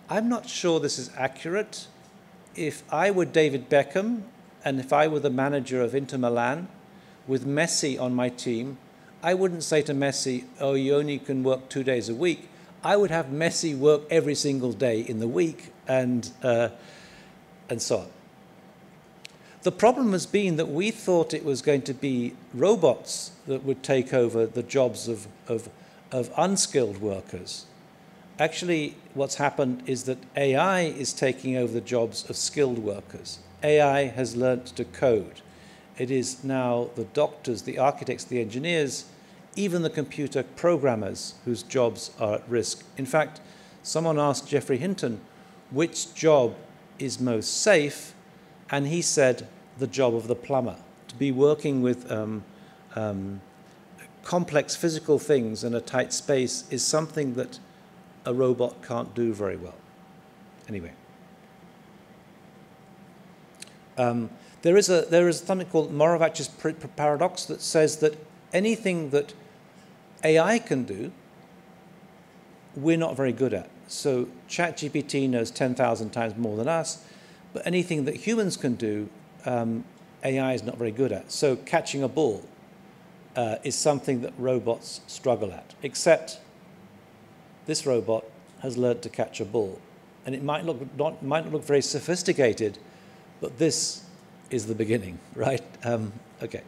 Speaker 4: I'm not sure this is accurate. If I were David Beckham, and if I were the manager of Inter Milan, with Messi on my team, I wouldn't say to Messi, oh, you only can work 2 days a week. I would have Messi work every single day in the week and so on. The problem has been that we thought it was going to be robots that would take over the jobs of unskilled workers. Actually, what's happened is that AI is taking over the jobs of skilled workers. AI has learnt to code. It is now the doctors, the architects, the engineers, even the computer programmers whose jobs are at risk. In fact, someone asked Geoffrey Hinton which job is most safe, and he said the job of the plumber. To be working with complex physical things in a tight space is something that a robot can't do very well. Anyway. There is something called Moravec's paradox that says that anything that AI can do, we're not very good at. So ChatGPT knows 10,000 times more than us, but anything that humans can do, AI is not very good at. So catching a ball is something that robots struggle at, except this robot has learned to catch a ball. And it might not look very sophisticated, but this is the beginning, right? Okay.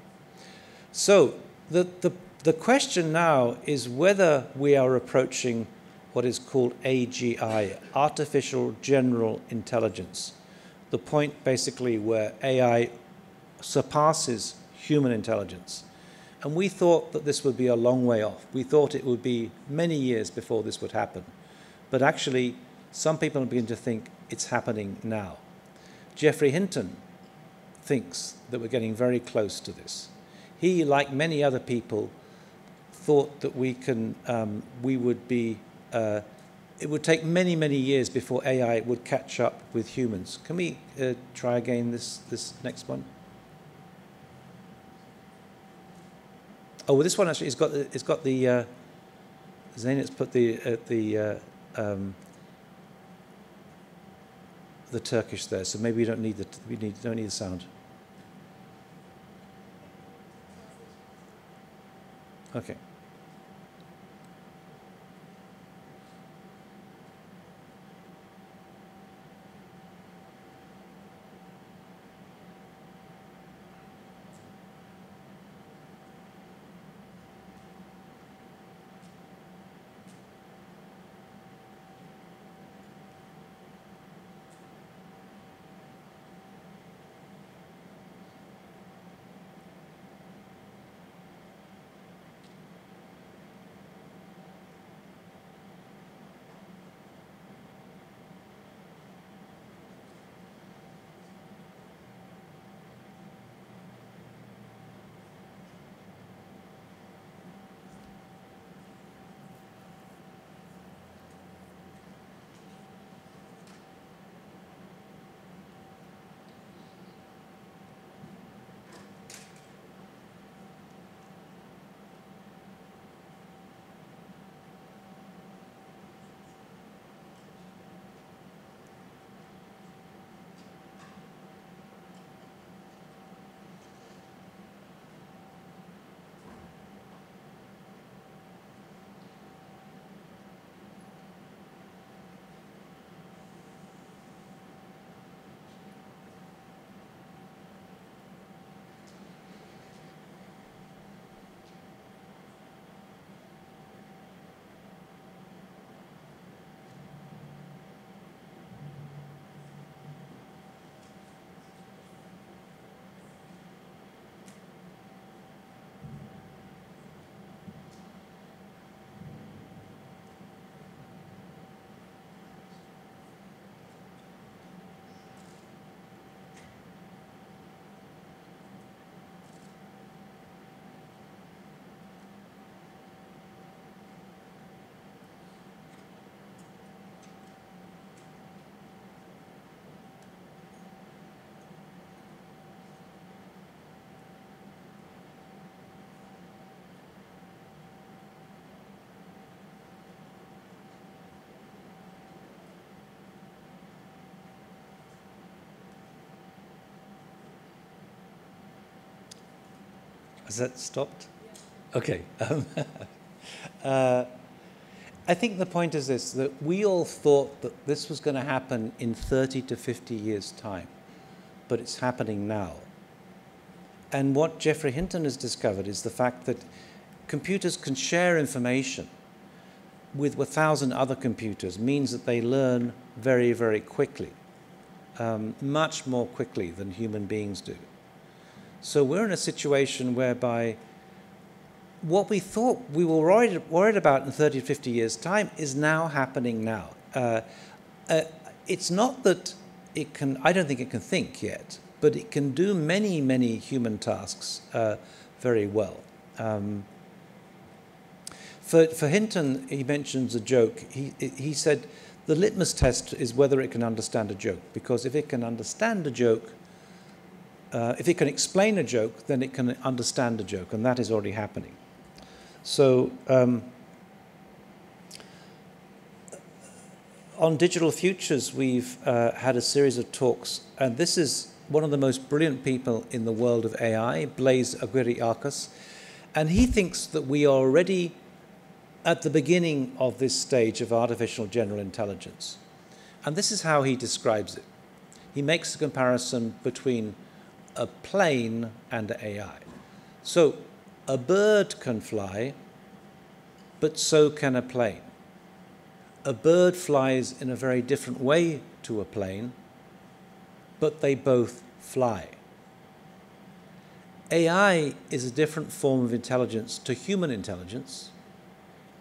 Speaker 4: So the question now is whether we are approaching what is called AGI, Artificial General Intelligence, the point basically where AI surpasses human intelligence. And we thought that this would be a long way off. We thought it would be many years before this would happen. But actually, some people begin to think it's happening now. Geoffrey Hinton thinks that we're getting very close to this. He, like many other people, thought that it would take many, many years before AI would catch up with humans. Can we try again this next one? Oh, well, this one actually it's got the Zainet's put the Turkish there, so maybe we don't need the sound. Okay. Has that stopped? Okay. I think the point is this, that we all thought that this was going to happen in 30 to 50 years' time, but it's happening now. And what Geoffrey Hinton has discovered is the fact that computers can share information with 1,000 other computers means that they learn very, very quickly, much more quickly than human beings do. So we're in a situation whereby what we thought we were worried about in 30 to 50 years' time is now happening now. It's not that it can, I don't think it can think yet, but it can do many, many human tasks very well. For Hinton, he mentions a joke. He said the litmus test is whether it can understand a joke, because if it can understand a joke, if it can explain a joke, then it can understand a joke, and that is already happening. So on Digital Futures, we've had a series of talks, and this is one of the most brilliant people in the world of AI, Blaise Aguirre-Arcos, and he thinks that we are already at the beginning of this stage of artificial general intelligence. And this is how he describes it. He makes a comparison between a plane and AI. So a bird can fly, but so can a plane. A bird flies in a very different way to a plane, but they both fly. AI is a different form of intelligence to human intelligence.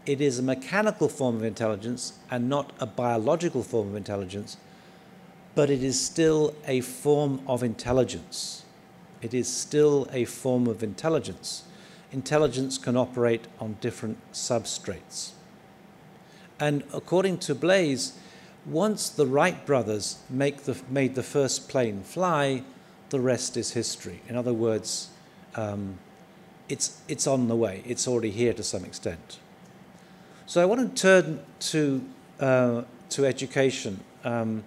Speaker 4: It is a mechanical form of intelligence and not a biological form of intelligence, but it is still a form of intelligence. It is still a form of intelligence. Intelligence can operate on different substrates. And according to Blaise, once the Wright brothers made the first plane fly, the rest is history. In other words, it's on the way. It's already here to some extent. So I want to turn to education, and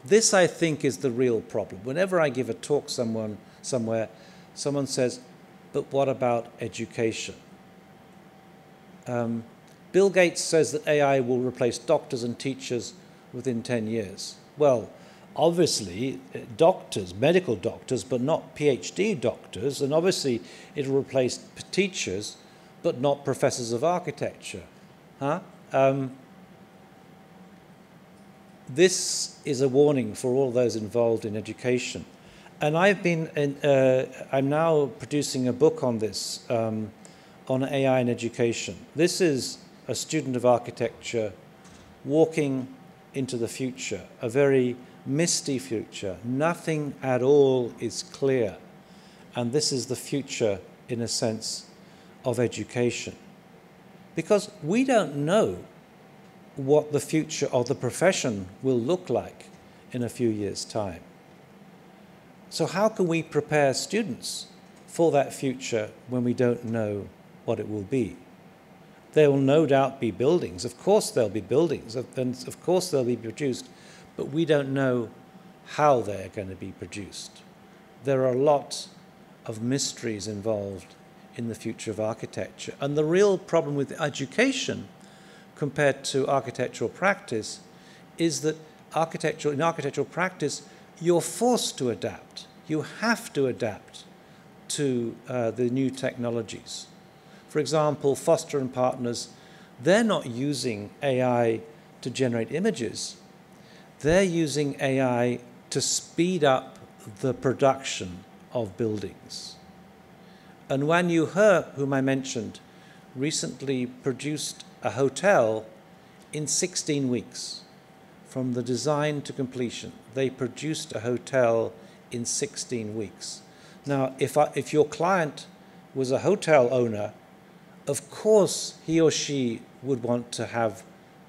Speaker 4: this, I think, is the real problem. Whenever I give a talk somewhere, someone says, "But what about education?" Bill Gates says that AI will replace doctors and teachers within 10 years. Well, obviously, doctors, medical doctors, but not PhD doctors, and obviously it'll replace teachers, but not professors of architecture. This is a warning for all those involved in education. And I'm now producing a book on this, on AI in education. This is a student of architecture walking into the future, a very misty future. Nothing at all is clear. And this is the future, in a sense, of education. Because we don't know what the future of the profession will look like in a few years' time. So how can we prepare students for that future when we don't know what it will be? There will no doubt be buildings. Of course there'll be buildings, and of course they'll be produced, but we don't know how they're going to be produced. There are a lot of mysteries involved in the future of architecture. And the real problem with education compared to architectural practice is that in architectural practice, you're forced to adapt. You have to adapt to the new technologies. For example, Foster and Partners, they're not using AI to generate images. They're using AI to speed up the production of buildings. And Wan Yu He, whom I mentioned, recently produced a hotel in 16 weeks. From the design to completion, they produced a hotel in 16 weeks. Now, if your client was a hotel owner, of course he or she would want to have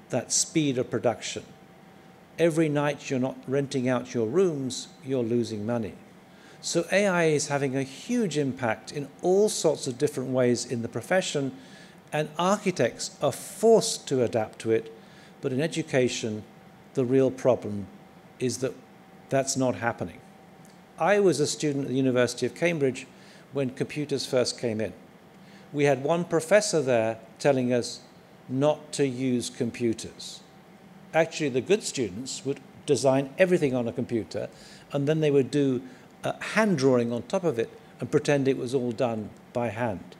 Speaker 4: that speed of production. Every night you're not renting out your rooms, you're losing money. So AI is having a huge impact in all sorts of different ways in the profession, and architects are forced to adapt to it. But in education, the real problem is that that's not happening. I was a student at the University of Cambridge when computers first came in. We had one professor there telling us not to use computers. Actually, the good students would design everything on a computer, and then they would do hand drawing on top of it and pretend it was all done by hand.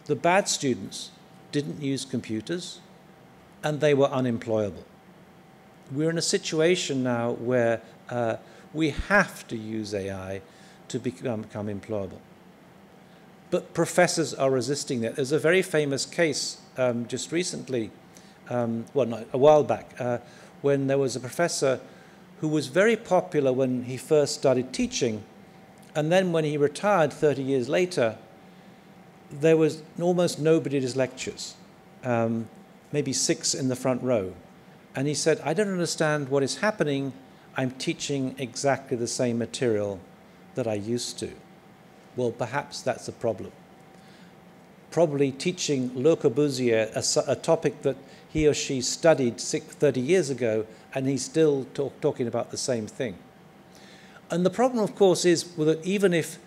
Speaker 4: The bad students didn't use computers, and they were unemployable. We're in a situation now where we have to use AI to become employable. But professors are resisting that. There's a very famous case just recently, well, not a while back, when there was a professor who was very popular when he first started teaching, and then when he retired 30 years later, there was almost nobody at his lectures, maybe 6 in the front row. And he said, I don't understand what is happening. I'm teaching exactly the same material that I used to. Well, perhaps that's a problem. Probably teaching Le Corbusier a topic that he or she studied 30 years ago, and he's still talking about the same thing. And the problem, of course, is that even if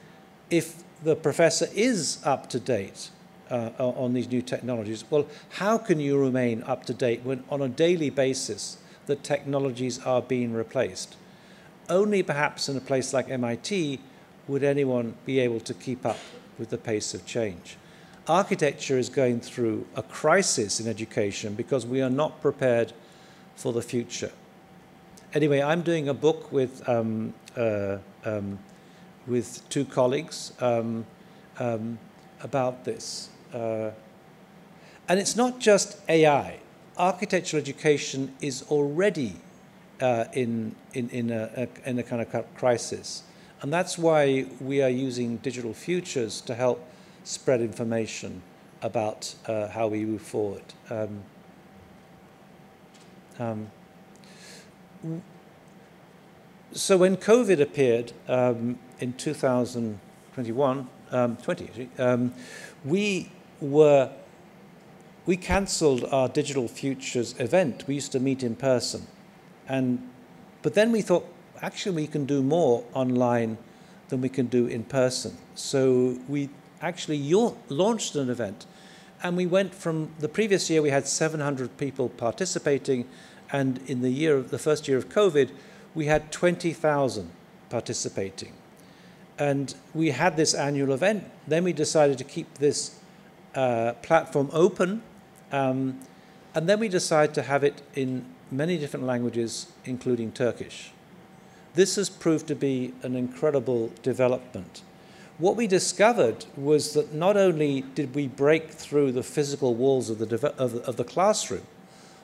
Speaker 4: the professor is up to date on these new technologies, well, how can you remain up to date when on a daily basis the technologies are being replaced? Only perhaps in a place like MIT would anyone be able to keep up with the pace of change. Architecture is going through a crisis in education because we are not prepared for the future. Anyway, I'm doing a book with 2 colleagues about this. And it's not just AI. Architectural education is already in a kind of crisis. And that's why we are using digital futures to help spread information about how we move forward. So when COVID appeared in 2021, 20 actually, we cancelled our Digital Futures event. We used to meet in person, but then we thought actually we can do more online than we can do in person. So we actually launched an event, and we went from the previous year we had 700 people participating, and in the first year of COVID, we had 20,000 participating. And we had this annual event. Then we decided to keep this platform open, and then we decided to have it in many different languages, including Turkish. This has proved to be an incredible development. What we discovered was that not only did we break through the physical walls of the classroom,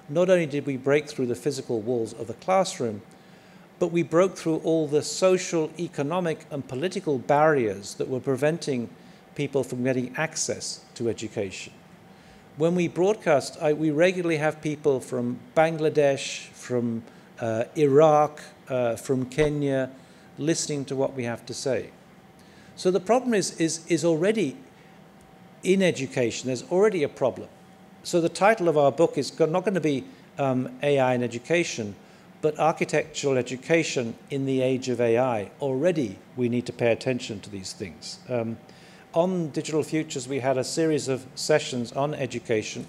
Speaker 4: not only did we break through the physical walls of the classroom, but we broke through all the social, economic, and political barriers that were preventing people from getting access to education. When we broadcast, we regularly have people from Bangladesh, from Iraq, from Kenya, listening to what we have to say. So the problem is already in education. There's already a problem. So the title of our book is not going to be AI in Education, but Architectural Education in the Age of AI. Already we need to pay attention to these things. On Digital Futures, we had a series of sessions on education,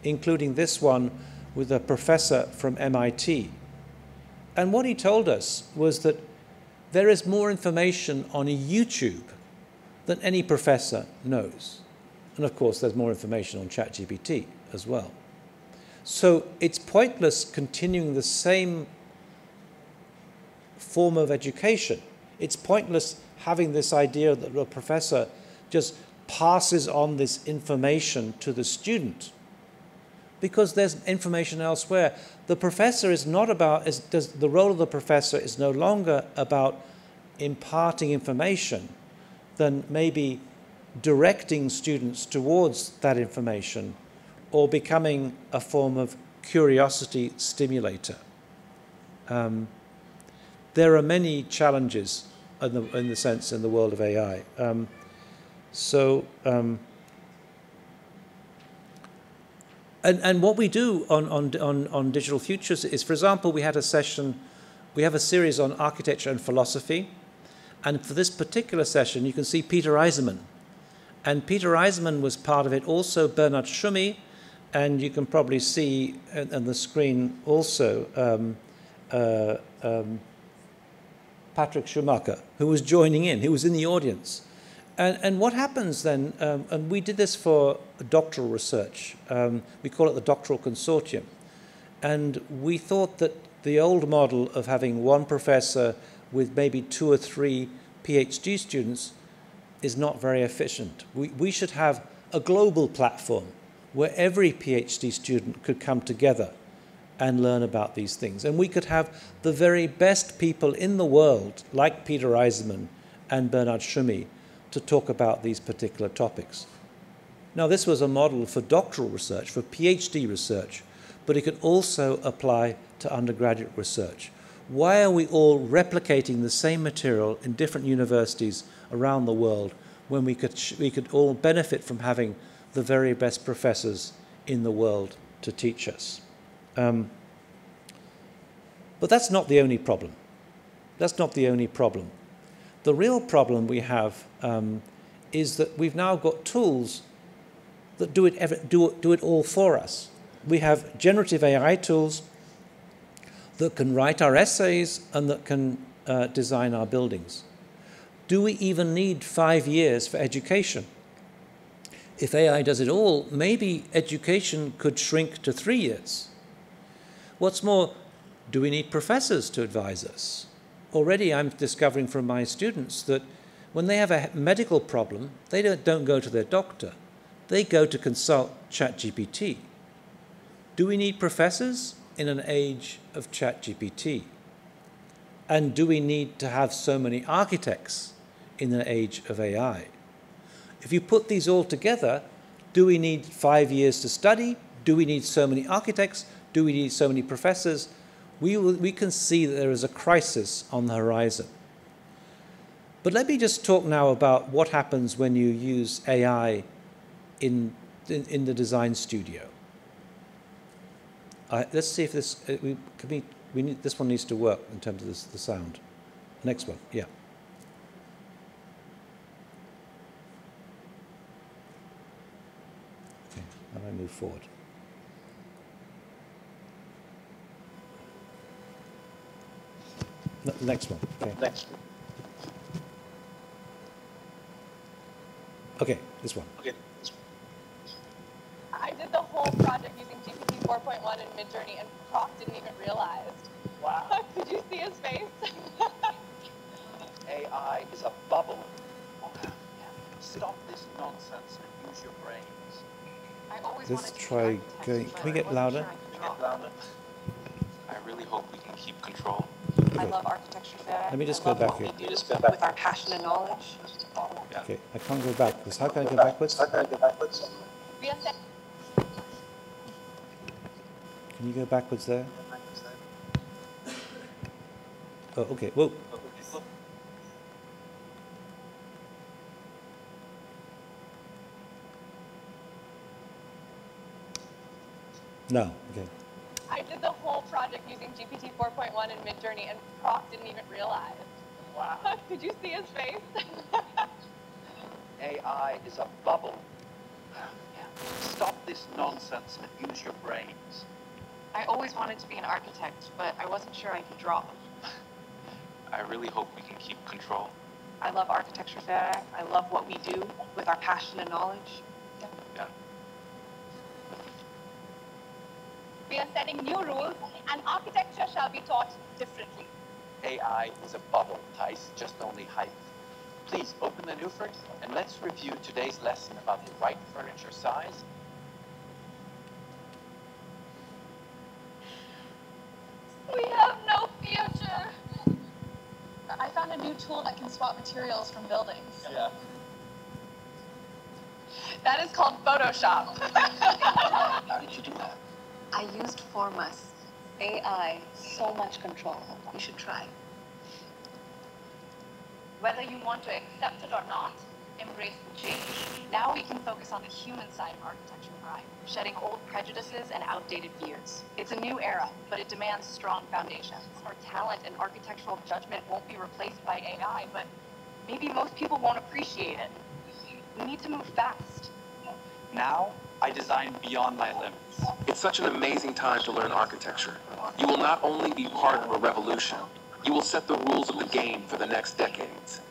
Speaker 4: including this one with a professor from MIT. And what he told us was that there is more information on YouTube than any professor knows. And of course, there's more information on ChatGPT as well. So it's pointless continuing the same form of education. It's pointless having this idea that the professor just passes on this information to the student, because there's information elsewhere. The professor is not about, the role of the professor is no longer about imparting information than maybe directing students towards that information or becoming a form of curiosity stimulator. There are many challenges in the world of AI. And what we do on Digital Futures is, for example, we have a series on architecture and philosophy, And for this particular session, you can see Peter Eisenman. And Peter Eisenman was part of it, also Bernard Schumi, and you can probably see on the screen also Patrick Schumacher, who was joining in, who was in the audience. And what happens then, and we did this for doctoral research, we call it the Doctoral Consortium, and we thought that the old model of having one professor with maybe 2 or 3 PhD students is not very efficient. We should have a global platform where every PhD student could come together and learn about these things. And we could have the very best people in the world, like Peter Eisenman and Bernard Schumi, to talk about these particular topics. Now, this was a model for doctoral research, for PhD research, but it could also apply to undergraduate research. Why are we all replicating the same material in different universities around the world when we could all benefit from having the very best professors in the world to teach us? But that's not the only problem. That's not the only problem. The real problem we have is that we've now got tools that do it all for us. We have generative AI tools that can write our essays and that can design our buildings. Do we even need 5 years for education? If AI does it all, maybe education could shrink to 3 years. What's more, do we need professors to advise us? Already I'm discovering from my students that when they have a medical problem, they don't go to their doctor. They go to consult ChatGPT. Do we need professors in an age of ChatGPT? And do we need to have so many architects in an age of AI? If you put these all together, do we need 5 years to study? Do we need so many architects? Do we need so many professors? We can see that there is a crisis on the horizon. But let me just talk now about what happens when you use AI in the design studio. Let's see if this this one needs to work in terms of the sound. Next one, yeah. Okay, and I move forward. Next one. Okay.
Speaker 6: Next.
Speaker 4: Okay, this one.
Speaker 6: Okay.
Speaker 8: I did the whole project using GPT 4.1 in Midjourney, and Prof didn't even realize.
Speaker 6: Wow.
Speaker 8: Could you see his face?
Speaker 6: AI is a bubble. Stop this nonsense and use your brains.
Speaker 8: I always
Speaker 4: Let's
Speaker 8: wanted to be
Speaker 4: try
Speaker 8: an architect,
Speaker 4: going.
Speaker 8: but
Speaker 4: Can we
Speaker 8: I
Speaker 4: get
Speaker 8: wasn't
Speaker 4: louder?
Speaker 8: sure I could
Speaker 6: Get
Speaker 8: draw.
Speaker 6: louder. I really hope we can keep control.
Speaker 8: I love architecture fair.
Speaker 4: Let me just
Speaker 8: I
Speaker 4: go
Speaker 8: love
Speaker 4: back
Speaker 8: what
Speaker 4: here.
Speaker 8: we do with our passion and knowledge.
Speaker 6: Yeah.
Speaker 4: Okay, I can't go backwards. How can I go backwards?
Speaker 8: We have
Speaker 4: Can you go backwards there? Oh, okay. Whoa. No. Okay.
Speaker 8: I did the whole project using GPT 4.1 in Midjourney, and Prof didn't even realize.
Speaker 6: Wow.
Speaker 8: Could you see his face?
Speaker 6: AI is a bubble. Stop this nonsense and use your brains.
Speaker 8: I always wanted to be an architect, but I wasn't sure I could draw.
Speaker 6: I really hope we can keep control.
Speaker 8: I love architecture fair. I love what we do with our passion and knowledge.
Speaker 6: Yeah.
Speaker 8: We are setting new rules, and architecture shall be taught differently.
Speaker 6: AI is a bubble, Thijs, just only hype. Please open the Newford and let's review today's lesson about the right furniture size.
Speaker 8: We have no future. I found a new tool that can swap materials from buildings.
Speaker 6: Yeah.
Speaker 8: That is called Photoshop.
Speaker 6: How did you do that?
Speaker 9: I used Formus. AI, so much control. You should try.
Speaker 8: Whether you want to accept it or not, embrace the change. Now we can focus on the human side of architecture, right? Shedding old prejudices and outdated fears. It's a new era, but it demands strong foundations. Our talent and architectural judgment won't be replaced by AI, but Maybe most people won't appreciate it. We need to move fast.
Speaker 10: Now, I design beyond my limits. It's such an amazing time to learn architecture. You will not only be part of a revolution, you will set the rules of the game for the next decades.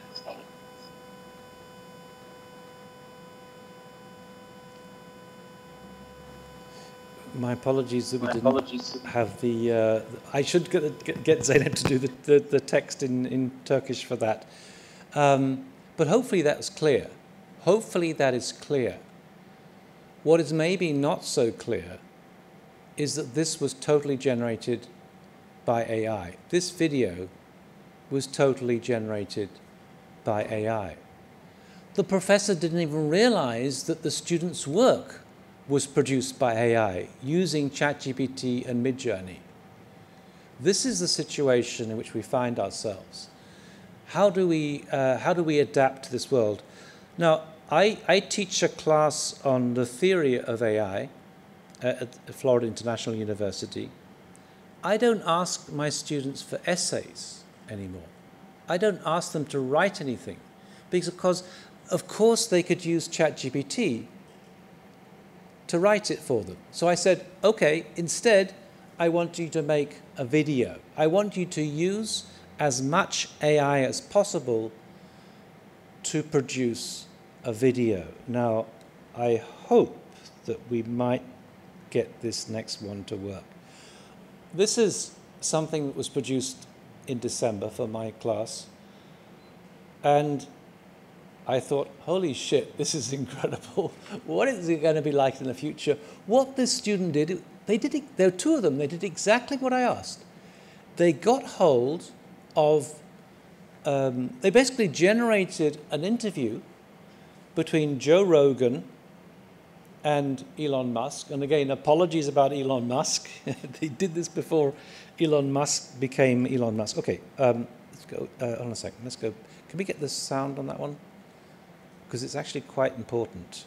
Speaker 4: My apologies that we didn't have the... I should get Zeynep to do the text in Turkish for that. But hopefully that's clear. Hopefully that is clear. What is maybe not so clear is that this was totally generated by AI. This video was totally generated by AI. The professor didn't even realize that the student's work was produced by AI using ChatGPT and Midjourney. This is the situation in which we find ourselves. How do we adapt to this world? Now, I teach a class on the theory of AI at Florida International University. I don't ask my students for essays anymore. I don't ask them to write anything because, of course, they could use ChatGPT to write it for them. So I said, okay, instead, I want you to make a video. I want you to use as much AI as possible to produce a video. Now, I hope that we might get this next one to work. This is something that was produced in December for my class. And I thought, holy shit, this is incredible. What is it going to be like in the future? What this student did, there were two of them, they did exactly what I asked. They got hold of, they basically generated an interview between Joe Rogan and Elon Musk. And again, apologies about Elon Musk. They did this before Elon Musk became Elon Musk. Okay, let's go, hold on a second, let's go. Can we get the sound on that one? Because it's actually quite important.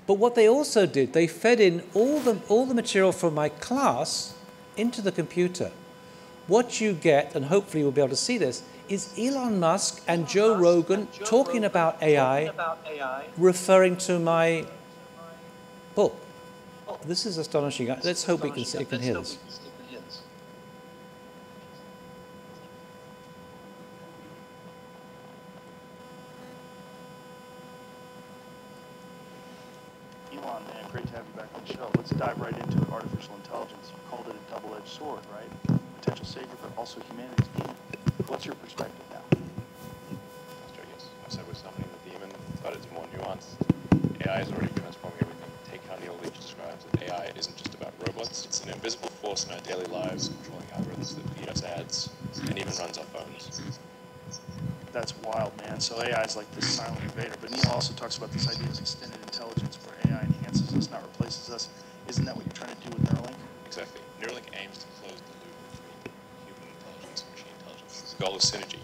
Speaker 4: But what they also did, they fed in all the material from my class into the computer. What you get, and hopefully you'll be able to see this, is Elon Musk and Joe Rogan talking about AI, referring to my book. This is astonishing. Let's hope we can hear this.
Speaker 11: Elon, man, great to have you back on the show. Let's dive right into it. Artificial intelligence. You called it a double-edged sword, right? Potential savior, but also humanity's demon. What's your perspective now?
Speaker 12: Yes, I said we're summoning the demon, but it's more nuanced. AI is already transforming everything. Take how Neil Leach describes it. AI isn't just about robots. It's an invisible force in our daily lives, controlling algorithms that feed us ads, and even runs our phones.
Speaker 11: That's wild, man. So AI is like this silent invader. But Neil also talks about this idea of extended intelligence where AI enhances us, not replaces us. Isn't that what you're trying to do with Neuralink?
Speaker 12: Exactly. Neuralink aims to close the loop between human intelligence and machine intelligence. The goal is synergy.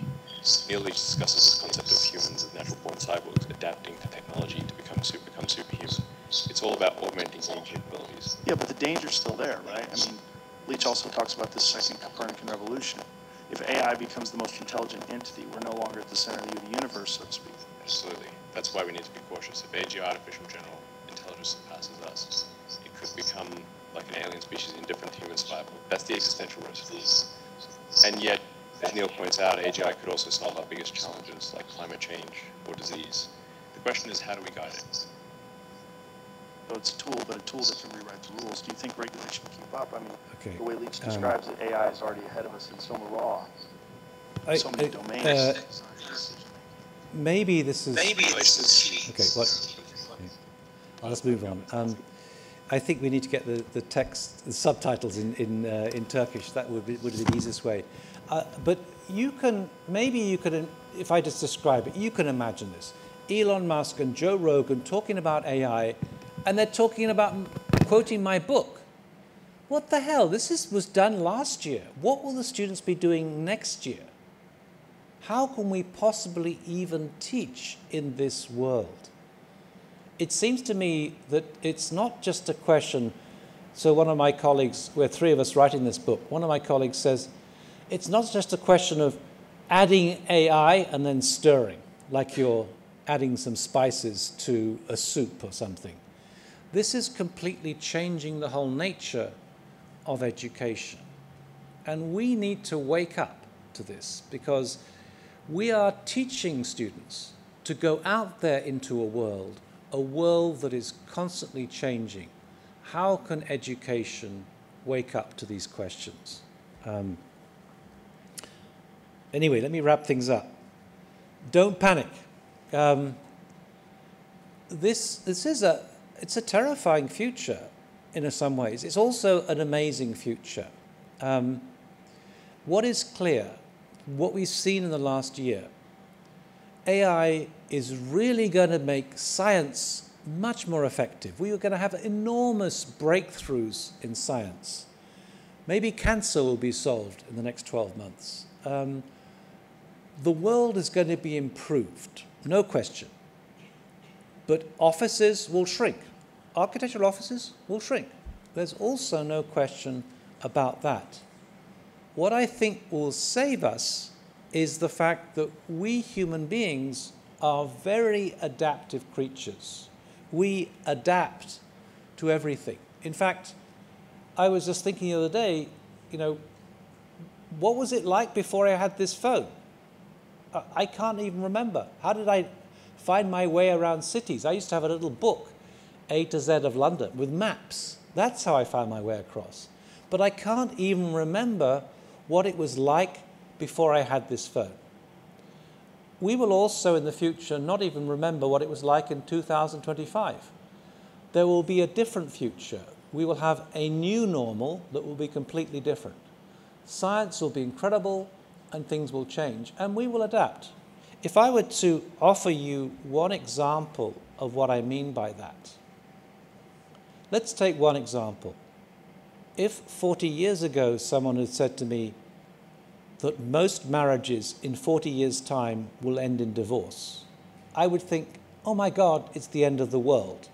Speaker 12: Neil Leach discusses this concept of humans as natural-born cyborgs adapting to technology to become superhuman. It's all about augmenting human capabilities.
Speaker 11: Yeah, but the danger's still there, right? I mean, Leach also talks about this second Copernican revolution. If AI becomes the most intelligent entity, we're no longer at the center of the universe, so to speak.
Speaker 12: Absolutely. That's why we need to be cautious. If AGI, artificial general intelligence, surpasses us, it could become like an alien species indifferent to human survival. That's the existential risk. And yet, as Neil points out, AGI could also solve our biggest challenges like climate change or disease. The question is, how do we guide it?
Speaker 11: So it's a tool, but a tool that can rewrite the rules. Do you think regulation can keep up? I mean,
Speaker 4: Okay.
Speaker 11: the way Leach describes it, AI is already ahead of us in so many law, so many domains.
Speaker 4: Maybe this is... Okay, what? Let's move on. I think we need to get the text, the subtitles in Turkish. That would be the easiest way. But maybe you could, if I just describe it, you can imagine this. Elon Musk and Joe Rogan talking about AI, and they're talking about quoting my book. What the hell? This was done last year. What will the students be doing next year? How can we possibly even teach in this world? It seems to me that it's not just a question. So one of my colleagues, we're three of us writing this book, one of my colleagues says, it's not just a question of adding AI and then stirring. like you're adding some spices to a soup or something. This is completely changing the whole nature of education. And we need to wake up to this, because we are teaching students to go out there into a world that is constantly changing. How can education wake up to these questions? Anyway, let me wrap things up. Don't panic. It's a terrifying future in some ways. It's also an amazing future. What is clear, what we've seen in the last year, AI is really going to make science much more effective. We are going to have enormous breakthroughs in science. Maybe cancer will be solved in the next 12 months. The world is going to be improved, no question. But offices will shrink. Architectural offices will shrink. There's also no question about that. What I think will save us is the fact that we human beings are very adaptive creatures. We adapt to everything. In fact, I was just thinking the other day, you know, what was it like before I had this phone? I can't even remember. How did I find my way around cities? I used to have a little book, A to Z of London, with maps. That's how I found my way across. But I can't even remember what it was like before I had this phone. We will also in the future not even remember what it was like in 2025. There will be a different future. We will have a new normal that will be completely different. Science will be incredible and things will change, and we will adapt. If I were to offer you one example of what I mean by that, let's take one example. If 40 years ago someone had said to me that most marriages in 40 years' time will end in divorce, I would think, oh my God, it's the end of the world.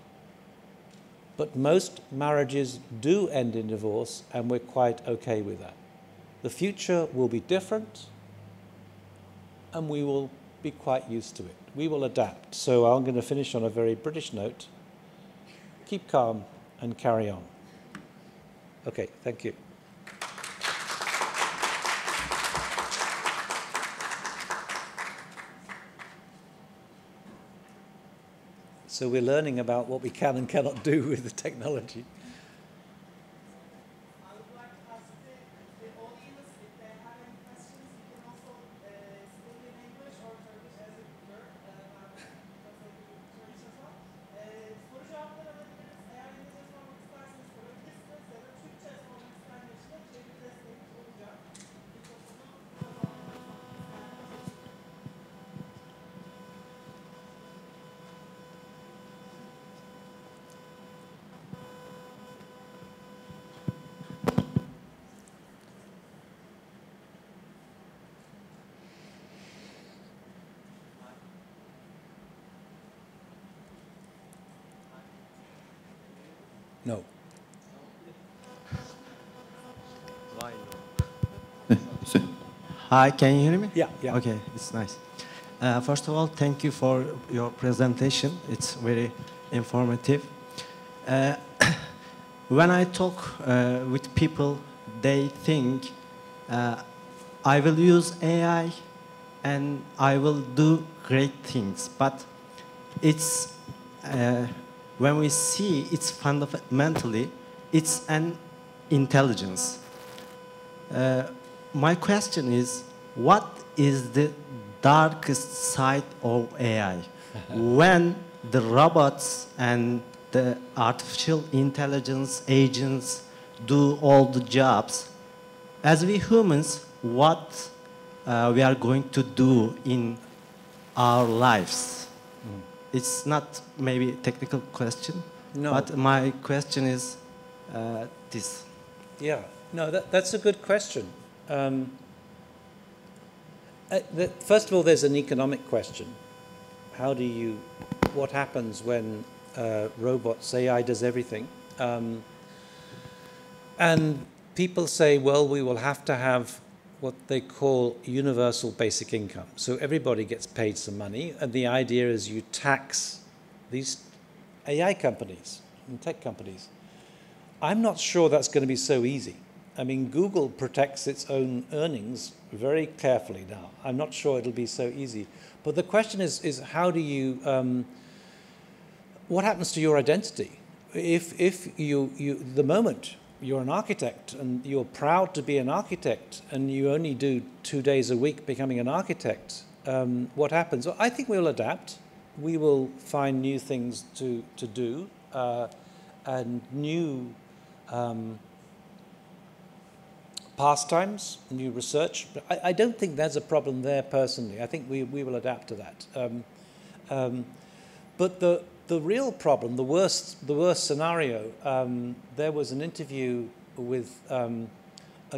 Speaker 4: But most marriages do end in divorce, and we're quite okay with that. The future will be different, and we will be quite used to it. We will adapt. So I'm going to finish on a very British note. Keep calm and carry on. Okay, thank you. So we're learning about what we can and cannot do with the technology. No.
Speaker 13: Hi, can you hear me?
Speaker 4: Yeah, yeah.
Speaker 13: Okay, it's nice. First of all, thank you for your presentation. It's very informative. When I talk with people, they think I will use AI and I will do great things. But it's when we see it's fundamentally, it's an intelligence. My question is, what is the darkest side of AI? When the robots and the artificial intelligence agents do all the jobs, as we humans, what we are going to do in our lives? It's not maybe a technical question,
Speaker 4: no.
Speaker 13: But my question is this.
Speaker 4: Yeah, no, that's a good question. First of all, there's an economic question. What happens when robots, AI does everything? And people say, well, we will have to have what they call universal basic income. So everybody gets paid some money, and the idea is you tax these AI companies and tech companies. I'm not sure that's going to be so easy. I mean, Google protects its own earnings very carefully now. I'm not sure it'll be so easy. But the question is how do you, what happens to your identity? If the moment you're an architect and you're proud to be an architect and you only do 2 days a week becoming an architect, what happens? Well, I think we'll adapt. We will find new things to do and new pastimes, new research. But I don't think there's a problem there personally. I think we will adapt to that. But the real problem, the worst scenario, there was an interview with a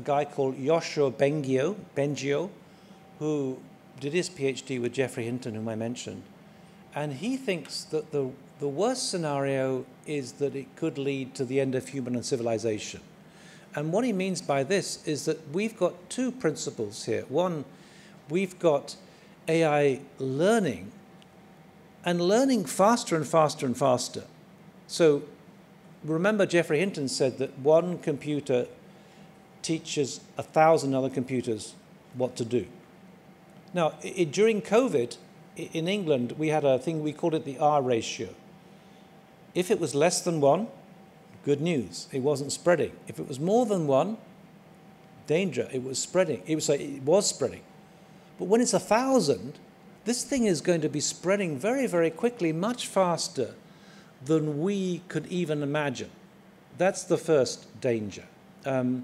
Speaker 4: guy called Yoshua Bengio, who did his PhD with Geoffrey Hinton, whom I mentioned. And he thinks that the worst scenario is that it could lead to the end of human and civilization. And what he means by this is that we've got two principles here. One, we've got AI learning, and learning faster and faster and faster. So remember Geoffrey Hinton said that one computer teaches 1,000 other computers what to do. Now, during COVID, in England, we had a thing, we called it the R ratio. If it was less than 1, good news, it wasn't spreading. If it was more than 1, danger, it was spreading. It was spreading. But when it's 1,000, this thing is going to be spreading very, very quickly, much faster than we could even imagine. That's the first danger. The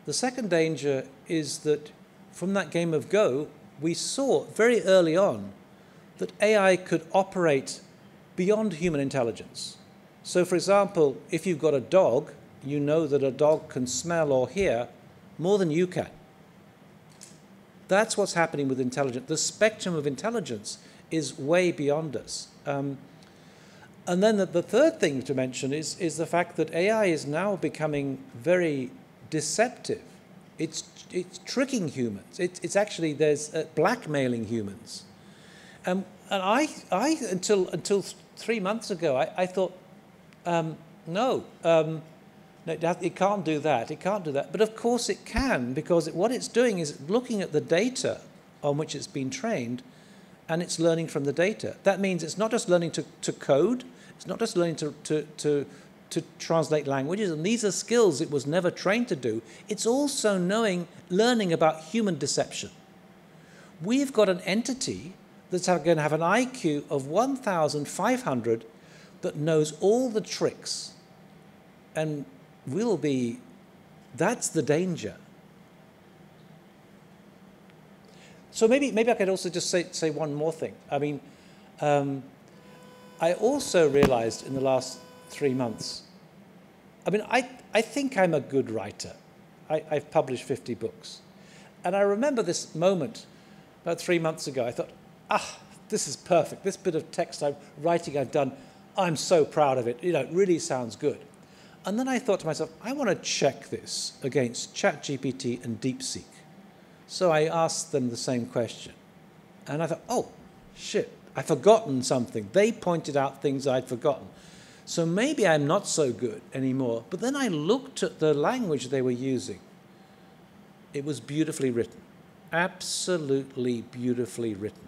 Speaker 4: second danger is that from that game of Go, we saw very early on that AI could operate beyond human intelligence. So, for example, if you've got a dog, you know that a dog can smell or hear more than you can. That's what's happening with intelligence. The spectrum of intelligence is way beyond us. And then the third thing to mention is the fact that AI is now becoming very deceptive. It's tricking humans. It's actually, there's blackmailing humans. And I until 3 months ago, I thought, no, it can't do that, it can't do that. But of course it can, because what it's doing is looking at the data on which it's been trained, and it's learning from the data. That means it's not just learning to code, it's not just learning to translate languages, and these are skills it was never trained to do. It's also learning about human deception. We've got an entity that's going to have an IQ of 1,500 that knows all the tricks, and that's the danger. So maybe I could also just say one more thing. I mean, I also realized in the last 3 months, I mean, I think I'm a good writer. I've published 50 books. And I remember this moment about 3 months ago. I thought, this is perfect. This bit of text writing I've done, I'm so proud of it. You know, it really sounds good. And then I thought to myself, I want to check this against ChatGPT and DeepSeek. So I asked them the same question. And I thought, oh, shit, I've forgotten something. They pointed out things I'd forgotten. So maybe I'm not so good anymore. But then I looked at the language they were using. It was beautifully written. Absolutely beautifully written.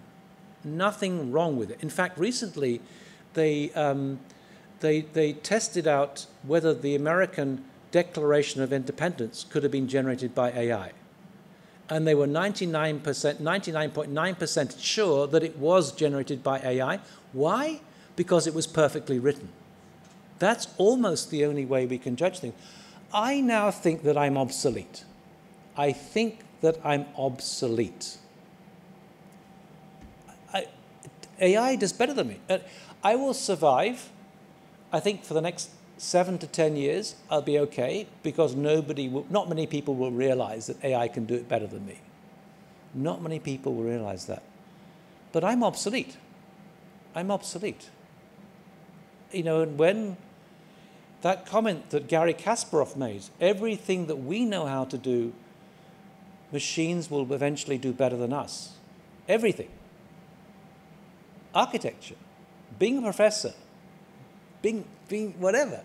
Speaker 4: Nothing wrong with it. In fact, recently, they tested out whether the American Declaration of Independence could have been generated by AI. And they were 99.9% sure that it was generated by AI. Why? Because it was perfectly written. That's almost the only way we can judge things. I now think that I'm obsolete. I think that I'm obsolete. AI does better than me. I will survive. I think for the next 7 to 10 years, I'll be okay, because not many people will realize that AI can do it better than me. Not many people will realize that. But I'm obsolete. I'm obsolete. You know, and when that comment that Gary Kasparov made, everything that we know how to do, machines will eventually do better than us. Everything. Architecture, being a professor, being whatever.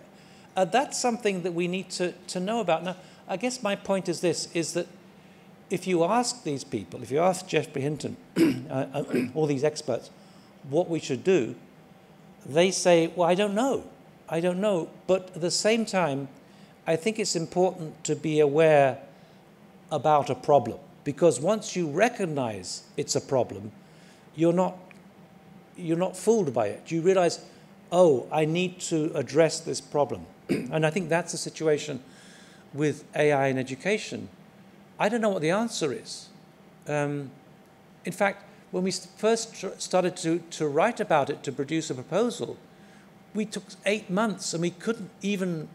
Speaker 4: That's something that we need to know about. Now, I guess my point is this, is that if you ask these people, if you ask Jeffrey Hinton, all these experts, what we should do, they say, well, I don't know. I don't know. But at the same time, I think it's important to be aware about a problem. Because once you recognize it's a problem, you're not fooled by it. You realize, oh, I need to address this problem. And I think that's the situation with AI in education. I don't know what the answer is. In fact, when we first started to write about it, to produce a proposal, we took 8 months and we couldn't even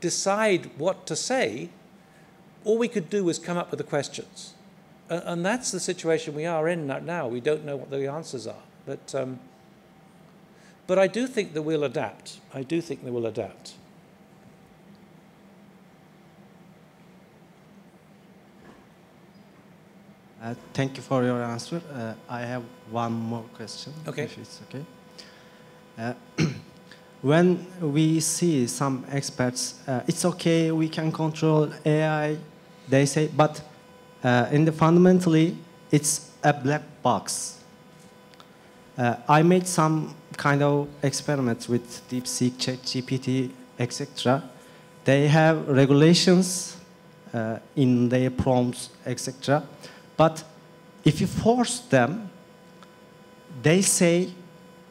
Speaker 4: decide what to say. All we could do was come up with the questions. And that's the situation we are in now. We don't know what the answers are. But I do think that we'll adapt. I do think that we'll adapt.
Speaker 13: Thank you for your answer. I have one more question,
Speaker 4: okay.
Speaker 13: If it's okay. When we see some experts, it's okay, we can control AI, they say, but fundamentally, it's a black box. I made some kind of experiments with DeepSeek, ChatGPT, etc. They have regulations in their prompts, etc. But if you force them, they say,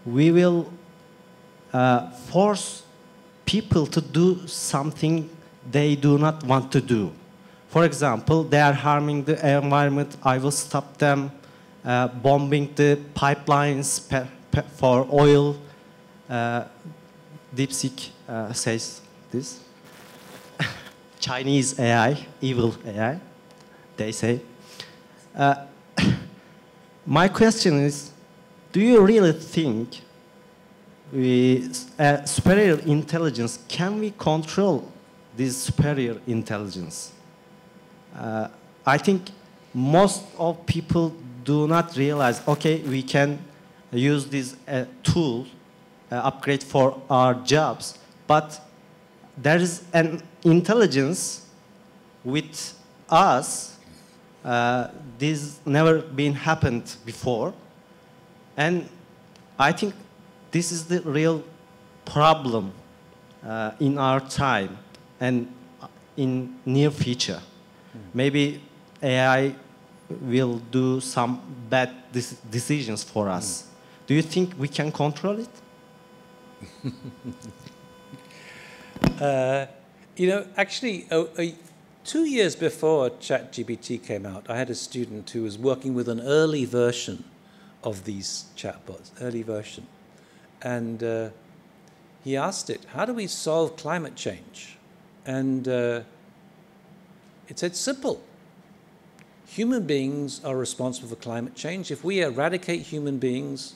Speaker 13: we will force people to do something they do not want to do. For example, they are harming the environment, I will stop them. Bombing the pipelines for oil. DeepSeek says this. Chinese AI, evil AI, they say. My question is, do you really think superior intelligence, can we control this superior intelligence? I think most of people do not realize, okay, we can use this tool, upgrade for our jobs, but there is an intelligence with us, this never been happened before, and I think this is the real problem in our time and in near future. Maybe AI will do some bad decisions for us. Do you think we can control it?
Speaker 4: You know, actually, 2 years before ChatGPT came out, I had a student who was working with an early version of these chatbots, early version. And he asked it, how do we solve climate change? And it said, simple. Human beings are responsible for climate change. If we eradicate human beings,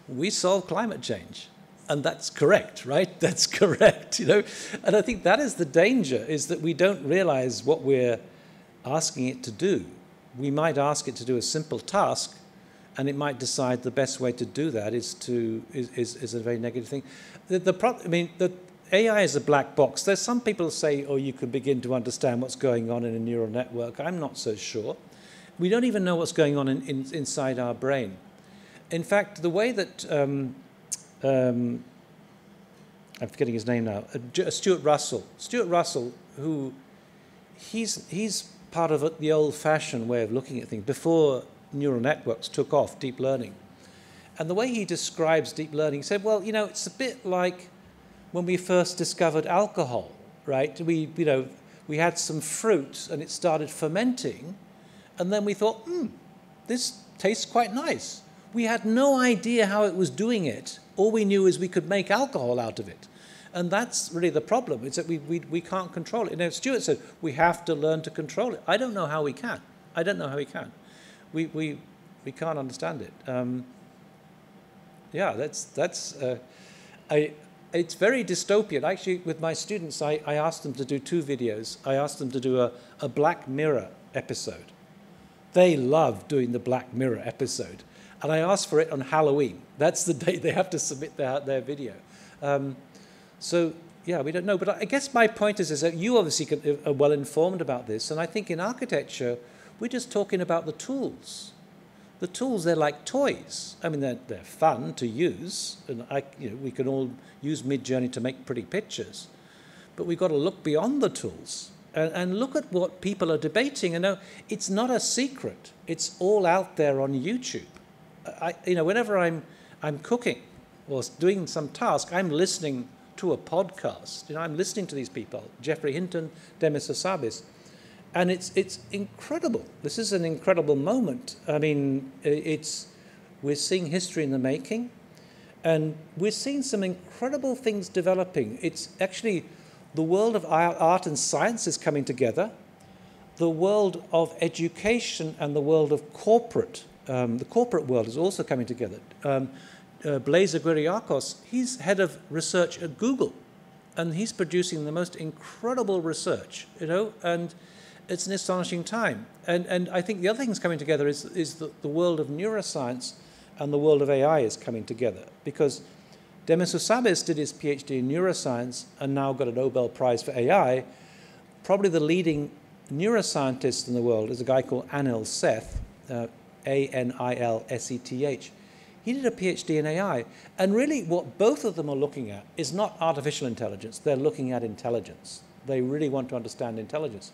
Speaker 4: we solve climate change. And that's correct, right? That's correct, you know. And I think that is the danger, is that we don't realize what we're asking it to do. We might ask it to do a simple task, and it might decide the best way to do that is a very negative thing. The AI is a black box. There's some people say, oh, you can begin to understand what's going on in a neural network. I'm not so sure. We don't even know what's going on inside our brain. In fact, the way that, I'm forgetting his name now, Stuart Russell, who, he's part of the old-fashioned way of looking at things, before neural networks took off, deep learning. And the way he describes deep learning, he said, well, you know, it's a bit like when we first discovered alcohol, right? We had some fruit and it started fermenting, and then we thought, this tastes quite nice. We had no idea how it was doing it. All we knew is we could make alcohol out of it. And that's really the problem. It's that we can't control it. And Stuart said, we have to learn to control it. I don't know how we can. I don't know how we can. We can't understand it. Yeah, it's very dystopian. Actually, with my students, I asked them to do 2 videos. I asked them to do a Black Mirror episode. They love doing the Black Mirror episode. And I asked for it on Halloween. That's the day they have to submit their video. So, yeah, we don't know. But I guess my point is that you obviously are well informed about this. And I think in architecture, we're just talking about the tools. The tools, they're like toys. I mean, they're fun to use. And we can all use Midjourney to make pretty pictures. But we've got to look beyond the tools and look at what people are debating. And it's not a secret. It's all out there on YouTube. Whenever I'm cooking or doing some task, I'm listening to a podcast. I'm listening to these people, Jeffrey Hinton, Demis Hassabis, and it's incredible. This is an incredible moment. I mean, we're seeing history in the making, and we're seeing some incredible things developing. It's actually the world of art and science is coming together. The world of education and the world of corporate. The corporate world is also coming together. Blaise Guiriakos, he's head of research at Google, and he's producing the most incredible research, and it's an astonishing time. And I think the other thing that's coming together is that the world of neuroscience and the world of AI is coming together, because Demis Hassabis did his PhD in neuroscience and now got a Nobel Prize for AI. Probably the leading neuroscientist in the world is a guy called Anil Seth, A-N-I-L-S-E-T-H. He did a PhD in AI. And really what both of them are looking at is not artificial intelligence. They're looking at intelligence. They really want to understand intelligence.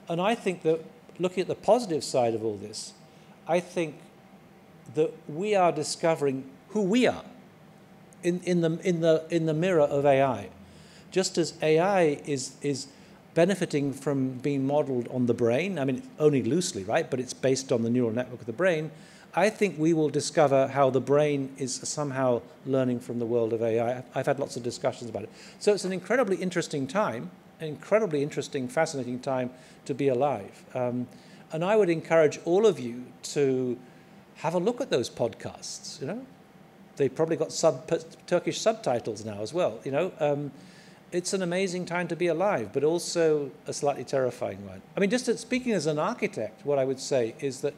Speaker 4: And I think that looking at the positive side of all this, I think that we are discovering who we are in the mirror of AI. Just as AI is benefiting from being modeled on the brain, I mean, only loosely, right? But it's based on the neural network of the brain. I think we will discover how the brain is somehow learning from the world of AI. I've had lots of discussions about it. So it's an incredibly interesting time, an incredibly interesting, fascinating time to be alive. And I would encourage all of you to have a look at those podcasts, They've probably got Turkish subtitles now as well, It's an amazing time to be alive, but also a slightly terrifying one. I mean, just speaking as an architect, what I would say is that,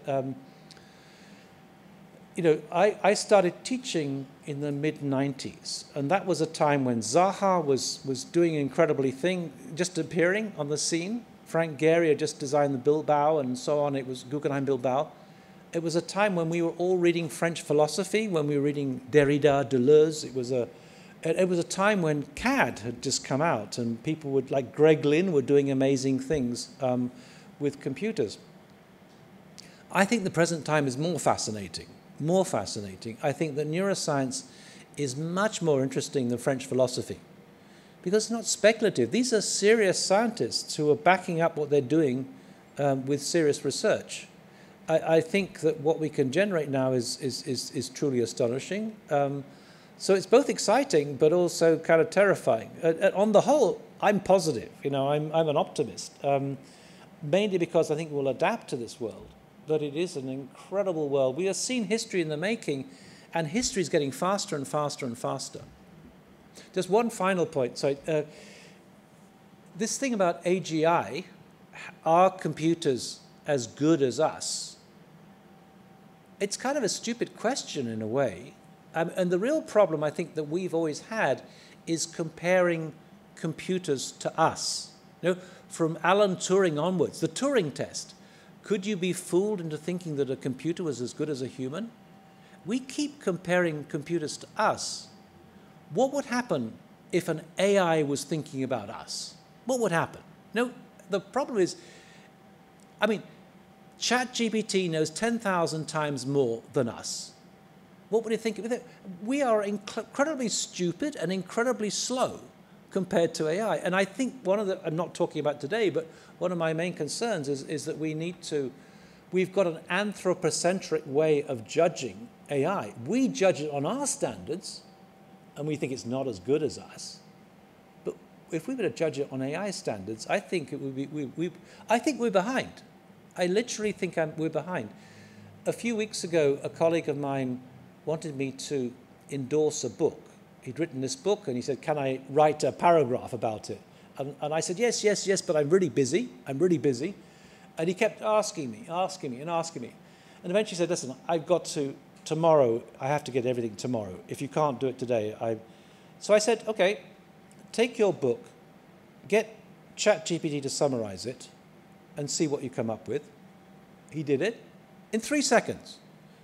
Speaker 4: I started teaching in the mid-90s, and that was a time when Zaha was doing an incredibly thing, just appearing on the scene. Frank Gehry had just designed the Bilbao and so on. It was Guggenheim Bilbao. It was a time when we were all reading French philosophy, when we were reading Derrida, Deleuze. It was a time when CAD had just come out, and people like Greg Lynn were doing amazing things with computers. I think the present time is more fascinating. I think that neuroscience is much more interesting than French philosophy, because it's not speculative. These are serious scientists who are backing up what they're doing with serious research. I think that what we can generate now is truly astonishing. So it's both exciting, but also kind of terrifying. On the whole, I'm positive. I'm an optimist, mainly because I think we'll adapt to this world. That it is an incredible world. We have seen history in the making, and history is getting faster and faster and faster. Just one final point. So, this thing about AGI, are computers as good as us? It's kind of a stupid question in a way. And the real problem I think that we've always had is comparing computers to us. From Alan Turing onwards, the Turing test. Could you be fooled into thinking that a computer was as good as a human? We keep comparing computers to us. What would happen if an AI was thinking about us? What would happen? The problem is, ChatGPT knows 10,000 times more than us. What would you think of it? We are incredibly stupid and incredibly slow compared to AI. And I think I'm not talking about today, but one of my main concerns is that we've got an anthropocentric way of judging AI. We judge it on our standards, and we think it's not as good as us. But if we were to judge it on AI standards, I think it would be, I think we're behind. I literally think we're behind. A few weeks ago, a colleague of mine wanted me to endorse a book. He'd written this book, and he said, can I write a paragraph about it? And I said, yes, but I'm really busy. And he kept asking me. And eventually he said, listen, I've got to, tomorrow, I have to get everything tomorrow. If you can't do it today, So I said, okay, take your book, get ChatGPT to summarize it, and see what you come up with. He did it. In 3 seconds,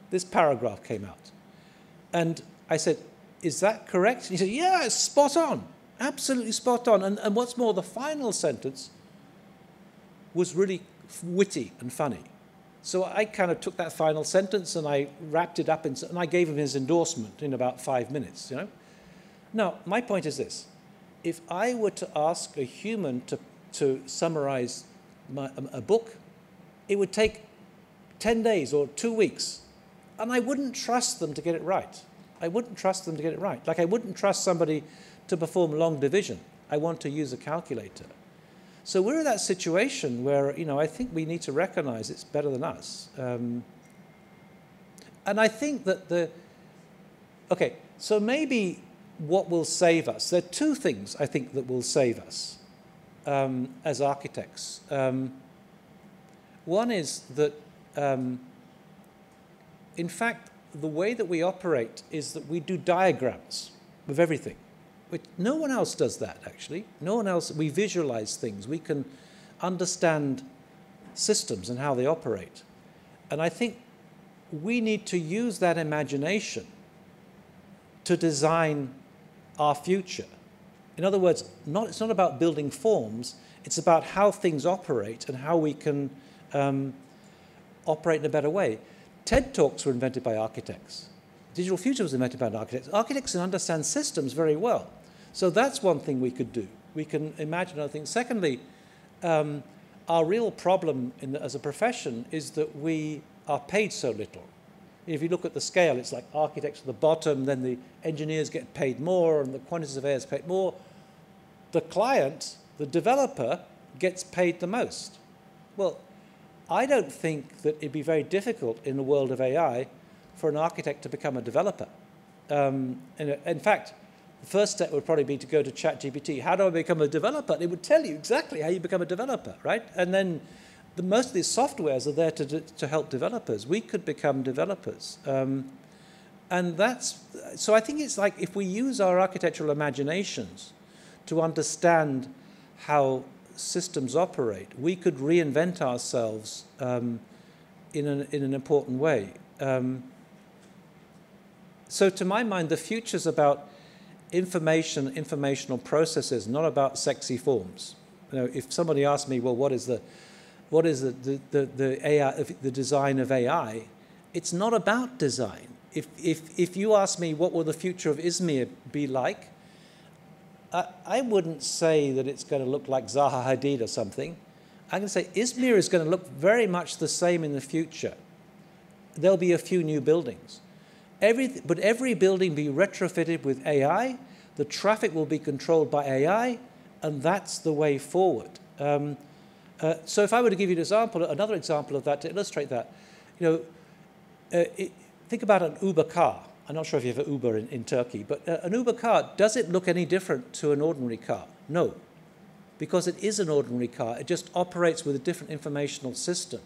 Speaker 4: this paragraph came out. And I said, is that correct? And he said, yeah, it's spot on. Absolutely spot on. And what's more, the final sentence was really witty and funny. So I kind of took that final sentence and I wrapped it up and I gave him his endorsement in about 5 minutes, you know. Now, my point is this. If I were to ask a human to summarize a book, it would take 10 days or 2 weeks. And I wouldn't trust them to get it right. I wouldn't trust them to get it right. Like I wouldn't trust somebody to perform long division. I want to use a calculator. So we're in that situation where, you know, I think we need to recognize it's better than us. And I think that okay, so maybe what will save us, there are two things I think that will save us as architects. One is that, in fact, the way that we operate is that we do diagrams of everything. No one else does that, actually. No one else. We visualize things. We can understand systems and how they operate. And I think we need to use that imagination to design our future. In other words, it's not about building forms. It's about how things operate and how we can operate in a better way. TED Talks were invented by architects. Digital Future was invented by architects. Architects can understand systems very well. So that's one thing we could do. We can imagine other things. Secondly, our real problem as a profession is that we are paid so little. If you look at the scale, it's like architects at the bottom, then the engineers get paid more, and the quantity surveyors paid more. The client, the developer, gets paid the most. Well, I don't think that it'd be very difficult in the world of AI for an architect to become a developer. In fact, the first step would probably be to go to ChatGPT. How do I become a developer? It would tell you exactly how you become a developer, right? And then most of these softwares are there to help developers. We could become developers. And so I think it's like if we use our architectural imaginations to understand how systems operate, we could reinvent ourselves in an important way. So to my mind, the future's about informational processes, not about sexy forms. You know, if somebody asked me, well, what is the AI, the design of AI? It's not about design. If you ask me what will the future of Izmir be like, I wouldn't say that it's going to look like Zaha Hadid or something. I'm going to say Izmir is going to look very much the same in the future. There'll be a few new buildings. But every building be retrofitted with AI, the traffic will be controlled by AI, and that's the way forward. So if I were to give you another example of that to illustrate that, you know, think about an Uber car. I'm not sure if you have an Uber in Turkey, but an Uber car, does it look any different to an ordinary car? No, because it is an ordinary car. It just operates with a different informational system.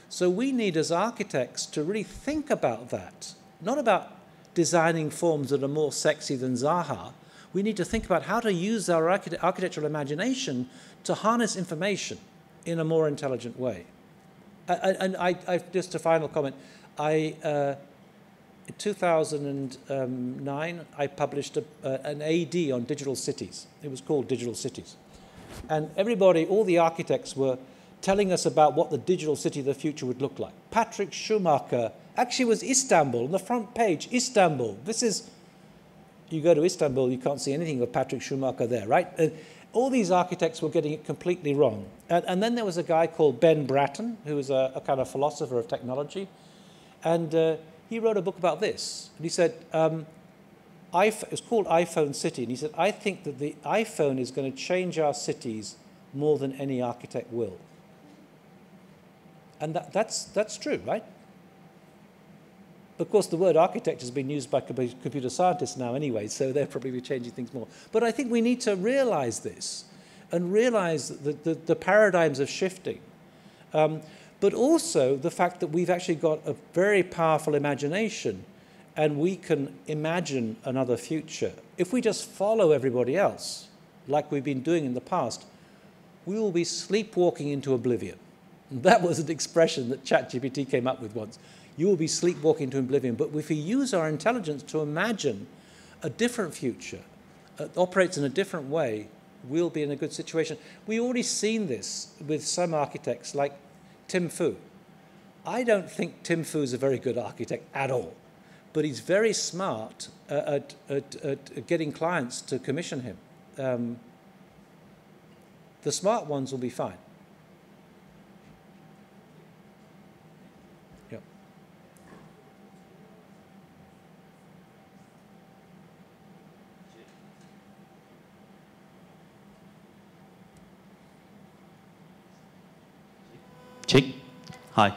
Speaker 4: So we need, as architects, to really think about that. Not about designing forms that are more sexy than Zaha. We need to think about how to use our architectural imagination to harness information in a more intelligent way. And just a final comment. In 2009, I published an AD on digital cities. It was called Digital Cities. And all the architects were telling us about what the digital city of the future would look like. Patrick Schumacher actually was Istanbul, on the front page, Istanbul. You go to Istanbul, you can't see anything of Patrick Schumacher there, right? And all these architects were getting it completely wrong. And then there was a guy called Ben Bratton, who was a kind of philosopher of technology. And he wrote a book about this. And he said, it was called iPhone City. And he said, I think that the iPhone is going to change our cities more than any architect will. And that's true, right? Of course, the word architect has been used by computer scientists now anyway, so they'll probably be changing things more. But I think we need to realize this and realize that the paradigms are shifting. But also the fact that we've actually got a very powerful imagination and we can imagine another future. If we just follow everybody else, like we've been doing in the past, we will be sleepwalking into oblivion. And that was an expression that ChatGPT came up with once. You will be sleepwalking into oblivion. But if we use our intelligence to imagine a different future, operates in a different way, we'll be in a good situation. We've already seen this with some architects like Tim Fu. I don't think Tim Fu is a very good architect at all, but he's very smart at getting clients to commission him. The smart ones will be fine. Yeah.
Speaker 14: Check. Hi.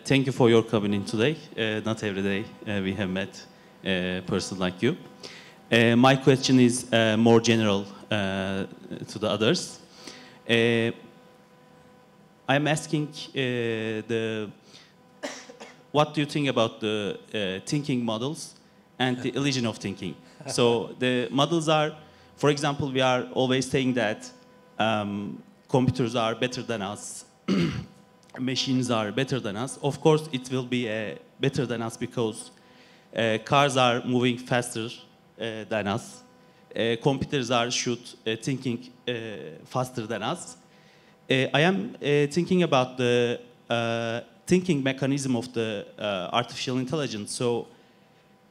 Speaker 14: Thank you for your coming in today. Not every day we have met a person like you. My question is more general to the others. I'm asking what do you think about the thinking models and the illusion of thinking? So the models are, for example, we are always saying that computers are better than us, machines are better than us. Of course, it will be better than us because cars are moving faster than us. Computers are thinking faster than us. I am thinking about the thinking mechanism of the artificial intelligence. So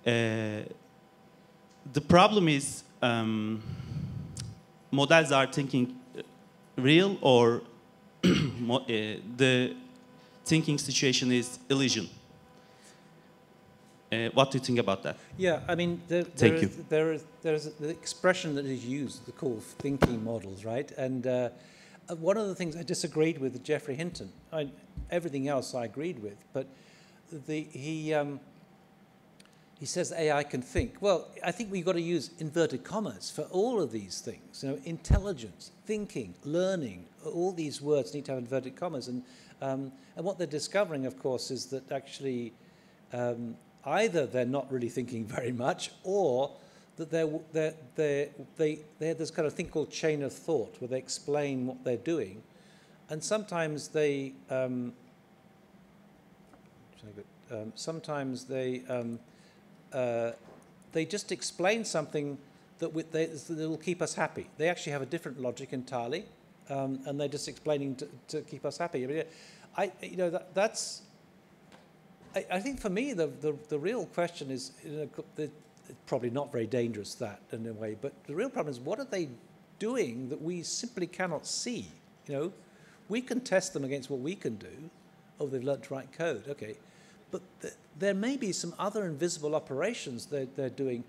Speaker 14: the problem is models are thinking real or the thinking situation is illusion. What do you think about that?
Speaker 4: Yeah, I mean, there's the expression that is used, called thinking models, right? And one of the things I disagreed with Geoffrey Hinton. Everything else I agreed with, but he says AI can think. Well, I think we've got to use inverted commas for all of these things. You know, intelligence, thinking, learning, all these words need to have inverted commas. And what they're discovering, of course, is that actually either they're not really thinking very much, or that they have this kind of thing called chain of thought, where they explain what they're doing, and sometimes they just explain something that will keep us happy. They actually have a different logic entirely, and they're just explaining to keep us happy. I mean, I think for me the real question is, probably not very dangerous that in a way, but the real problem is, what are they doing that we simply cannot see? You know, we can test them against what we can do. Oh, they've learned to write code, okay. But there may be some other invisible operations they're doing.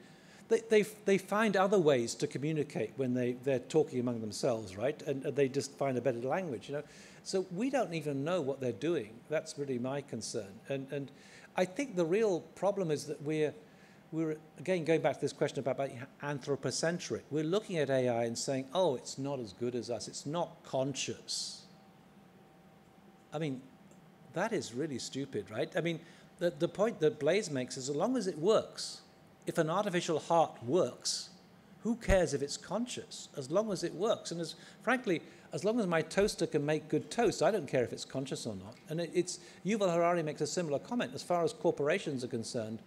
Speaker 4: They find other ways to communicate when they're talking among themselves, right? And they just find a better language, you know. So we don't even know what they're doing. That's really my concern. And I think the real problem is that we're again going back to this question about anthropocentric. We're looking at AI and saying, oh, it's not as good as us. It's not conscious. I mean, that is really stupid, right? I mean, the point that Blaise makes is, as long as it works, if an artificial heart works, who cares if it's conscious, as long as it works? And frankly, as long as my toaster can make good toast, I don't care if it's conscious or not. And Yuval Harari makes a similar comment. As far as corporations are concerned,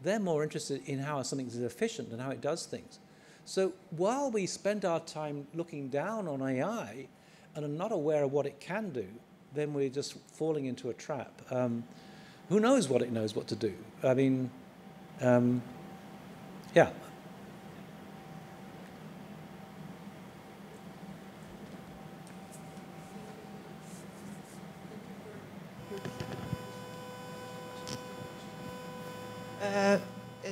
Speaker 4: they're more interested in how something is efficient and how it does things. So while we spend our time looking down on AI and are not aware of what it can do, then we're just falling into a trap. Who knows what it knows what to do? I mean, yeah.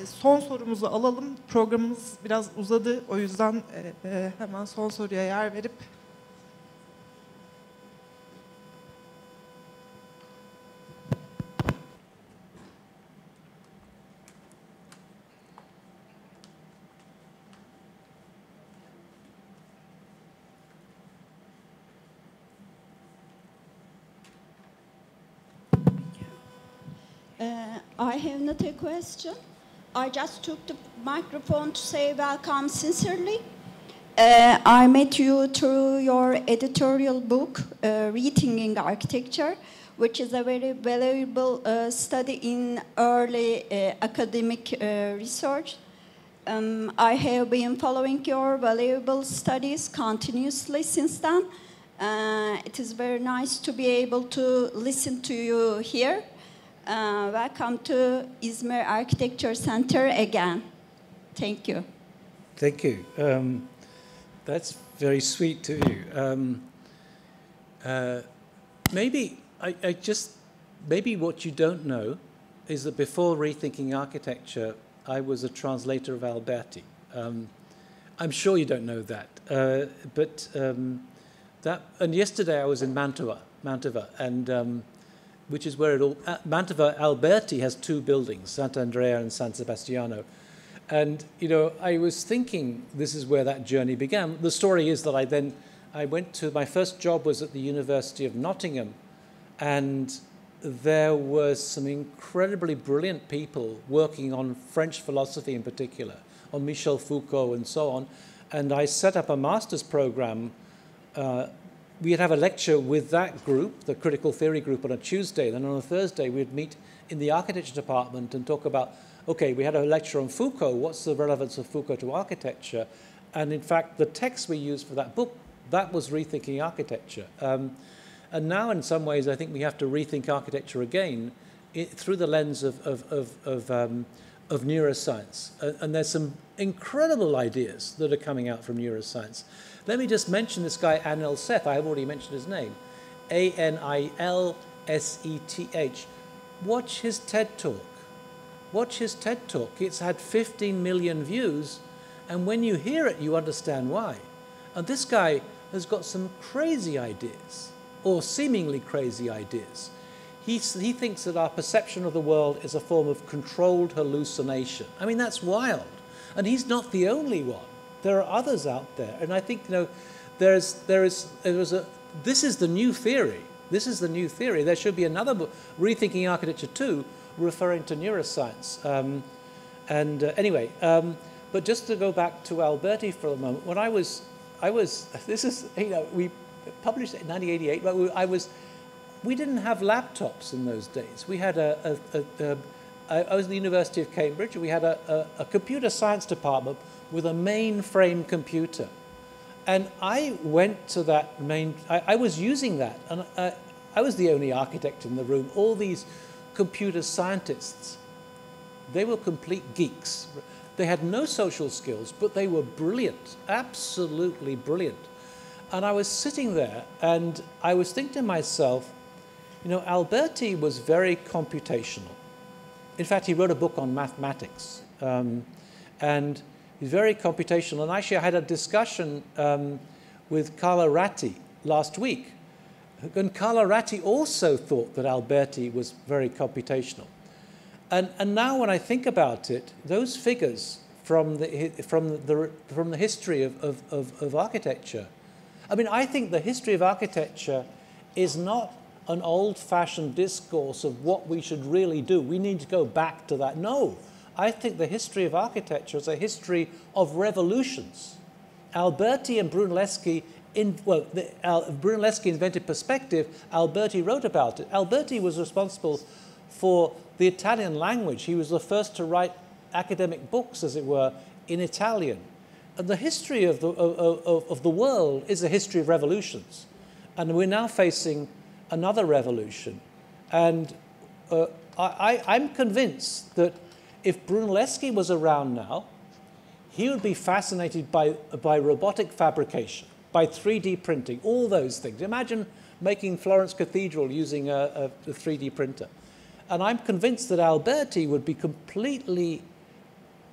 Speaker 15: Son sorumuzu alalım. Programımız biraz uzadı. O yüzden hemen son soruya yer verip
Speaker 16: I have not a question. I just took the microphone to say welcome sincerely. I met you through your editorial book, Rethinking Architecture, which is a very valuable study in early academic research. I have been following your valuable studies continuously since then. It is very nice to be able to listen to you here. Welcome to İzmir Architecture Center again. Thank you.
Speaker 4: Thank you. That's very sweet to you. Maybe maybe what you don't know is that before Rethinking Architecture, I was a translator of Alberti. I'm sure you don't know that, and yesterday I was in Mantova, and which is where it all. Mantova Alberti has two buildings, Sant'Andrea and San Sebastiano. And, you know, I was thinking this is where that journey began. The story is that I went to, my first job was at the University of Nottingham, and there was some incredibly brilliant people working on French philosophy in particular, on Michel Foucault and so on. And I set up a master's program. We'd have a lecture with that group, the critical theory group, on a Tuesday. Then on a Thursday, we'd meet in the architecture department and talk about, okay, we had a lecture on Foucault. What's the relevance of Foucault to architecture? And in fact, the text we used for that book, that was Rethinking Architecture. And now, in some ways, I think we have to rethink architecture again through the lens of neuroscience. And there's some incredible ideas that are coming out from neuroscience. Let me just mention this guy, Anil Seth. I have already mentioned his name. A-N-I-L-S-E-T-H. Watch his TED Talk. Watch his TED Talk. It's had 15 million views, and when you hear it, you understand why. And this guy has got some crazy ideas, or seemingly crazy ideas. He thinks that our perception of the world is a form of controlled hallucination. I mean, that's wild. And he's not the only one. There are others out there. And I think, you know, this is the new theory. This is the new theory. There should be another book, Rethinking Architecture 2, referring to neuroscience. Anyway, but just to go back to Alberti for a moment, when this is, you know, we published it in 1988, but we didn't have laptops in those days. We had I was at the University of Cambridge, and we had a computer science department with a mainframe computer. And I went to that I was using that, and I was the only architect in the room. All these computer scientists, they were complete geeks. They had no social skills, but they were brilliant, absolutely brilliant. And I was sitting there, and I was thinking to myself, you know, Alberti was very computational. In fact, he wrote a book on mathematics, and he's very computational. And actually, I had a discussion with Carlo Ratti last week. And Carlo Ratti also thought that Alberti was very computational. And now when I think about it, those figures from the history of architecture, I mean, I think the history of architecture is not an old-fashioned discourse of what we should really do. We need to go back to that. No, I think the history of architecture is a history of revolutions. Alberti and Brunelleschi, Brunelleschi invented perspective. Alberti wrote about it. Alberti was responsible for the Italian language. He was the first to write academic books, as it were, in Italian. And the history of the world is a history of revolutions. And we're now facing another revolution. And I'm convinced that if Brunelleschi was around now, he would be fascinated by robotic fabrication, by 3D printing, all those things. Imagine making Florence Cathedral using a 3D printer. And I'm convinced that Alberti would be completely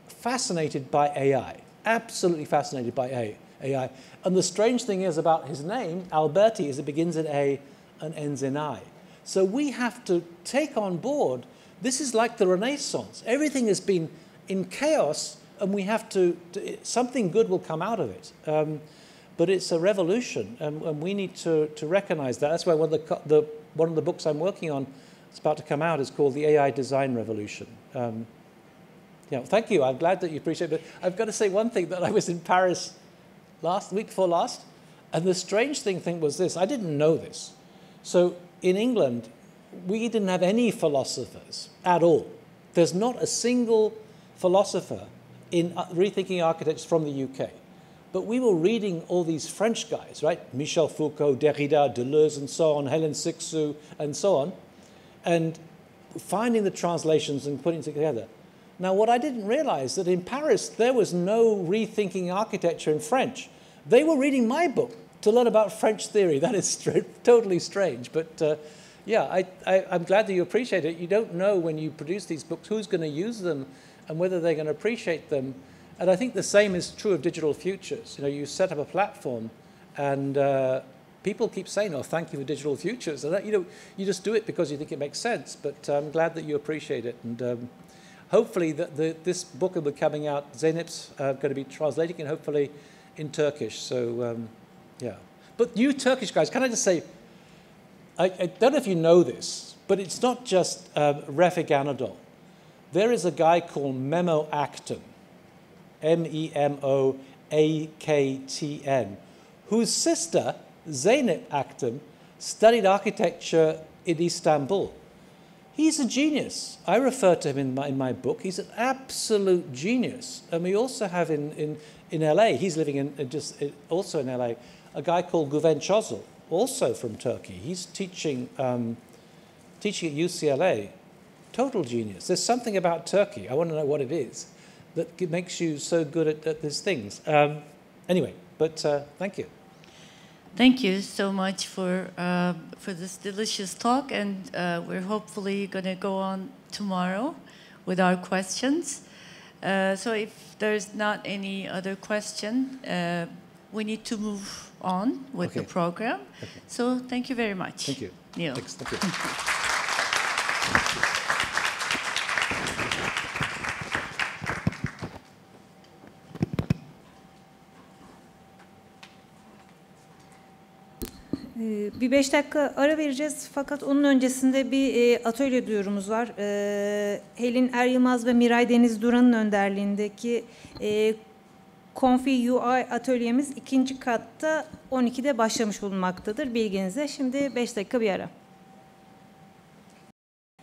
Speaker 4: fascinated by AI, absolutely fascinated by AI. And the strange thing is about his name, Alberti, is it begins in A and ends in I. So we have to take on board, this is like the Renaissance. Everything has been in chaos, and we have something good will come out of it. But it's a revolution, and we need to recognize that. That's why one of the books I'm working on it's about to come out. It's called the AI Design Revolution. Yeah, thank you. I'm glad that you appreciate it. But I've got to say one thing, that I was in Paris week before last, and the strange thing was this. I didn't know this. So in England, we didn't have any philosophers at all. There's not a single philosopher in rethinking architecture from the UK. But we were reading all these French guys, right? Michel Foucault, Derrida, Deleuze, and so on, Hélène Cixous, and so on, and finding the translations and putting it together. Now, what I didn't realize that in Paris, there was no rethinking architecture in French. They were reading my book to learn about French theory. That is totally strange. But yeah, I'm glad that you appreciate it. You don't know when you produce these books who's going to use them and whether they're going to appreciate them. And I think the same is true of Digital Futures. You know, you set up a platform and people keep saying, oh, thank you for Digital Futures. And you know, you just do it because you think it makes sense. But I'm glad that you appreciate it. And hopefully this book will be coming out. Zeynep's going to be translating it, hopefully in Turkish. So yeah. But you Turkish guys, can I just say, I don't know if you know this, but it's not just Refik Anadol. There is a guy called Memo Akten, M-E-M-O-A-K-T-N, whose sister, Zeynep Akten, studied architecture in Istanbul. He's a genius. I refer to him in my book. He's an absolute genius. And we also have in LA, he's living also in LA, a guy called Güven Çözel, also from Turkey. He's teaching at UCLA. Total genius. There's something about Turkey, I want to know what it is, that makes you so good at these things. Anyway, but thank you.
Speaker 3: Thank you so much for this delicious talk, and we're hopefully going to go on tomorrow with our questions. So if there's not any other question, we need to move on with the program. Okay. So thank you very much.
Speaker 4: Thank you.
Speaker 3: Neil.
Speaker 4: Thanks. Thank you.
Speaker 1: Bir 5 dakika ara vereceğiz fakat onun öncesinde bir atölye duyurumuz var. Helin Er Yılmaz ve Miray Deniz Duran'ın önderliğindeki Confi UI atölyemiz 2. katta 12'de başlamış bulunmaktadır bilginize. Şimdi 5 dakika bir ara.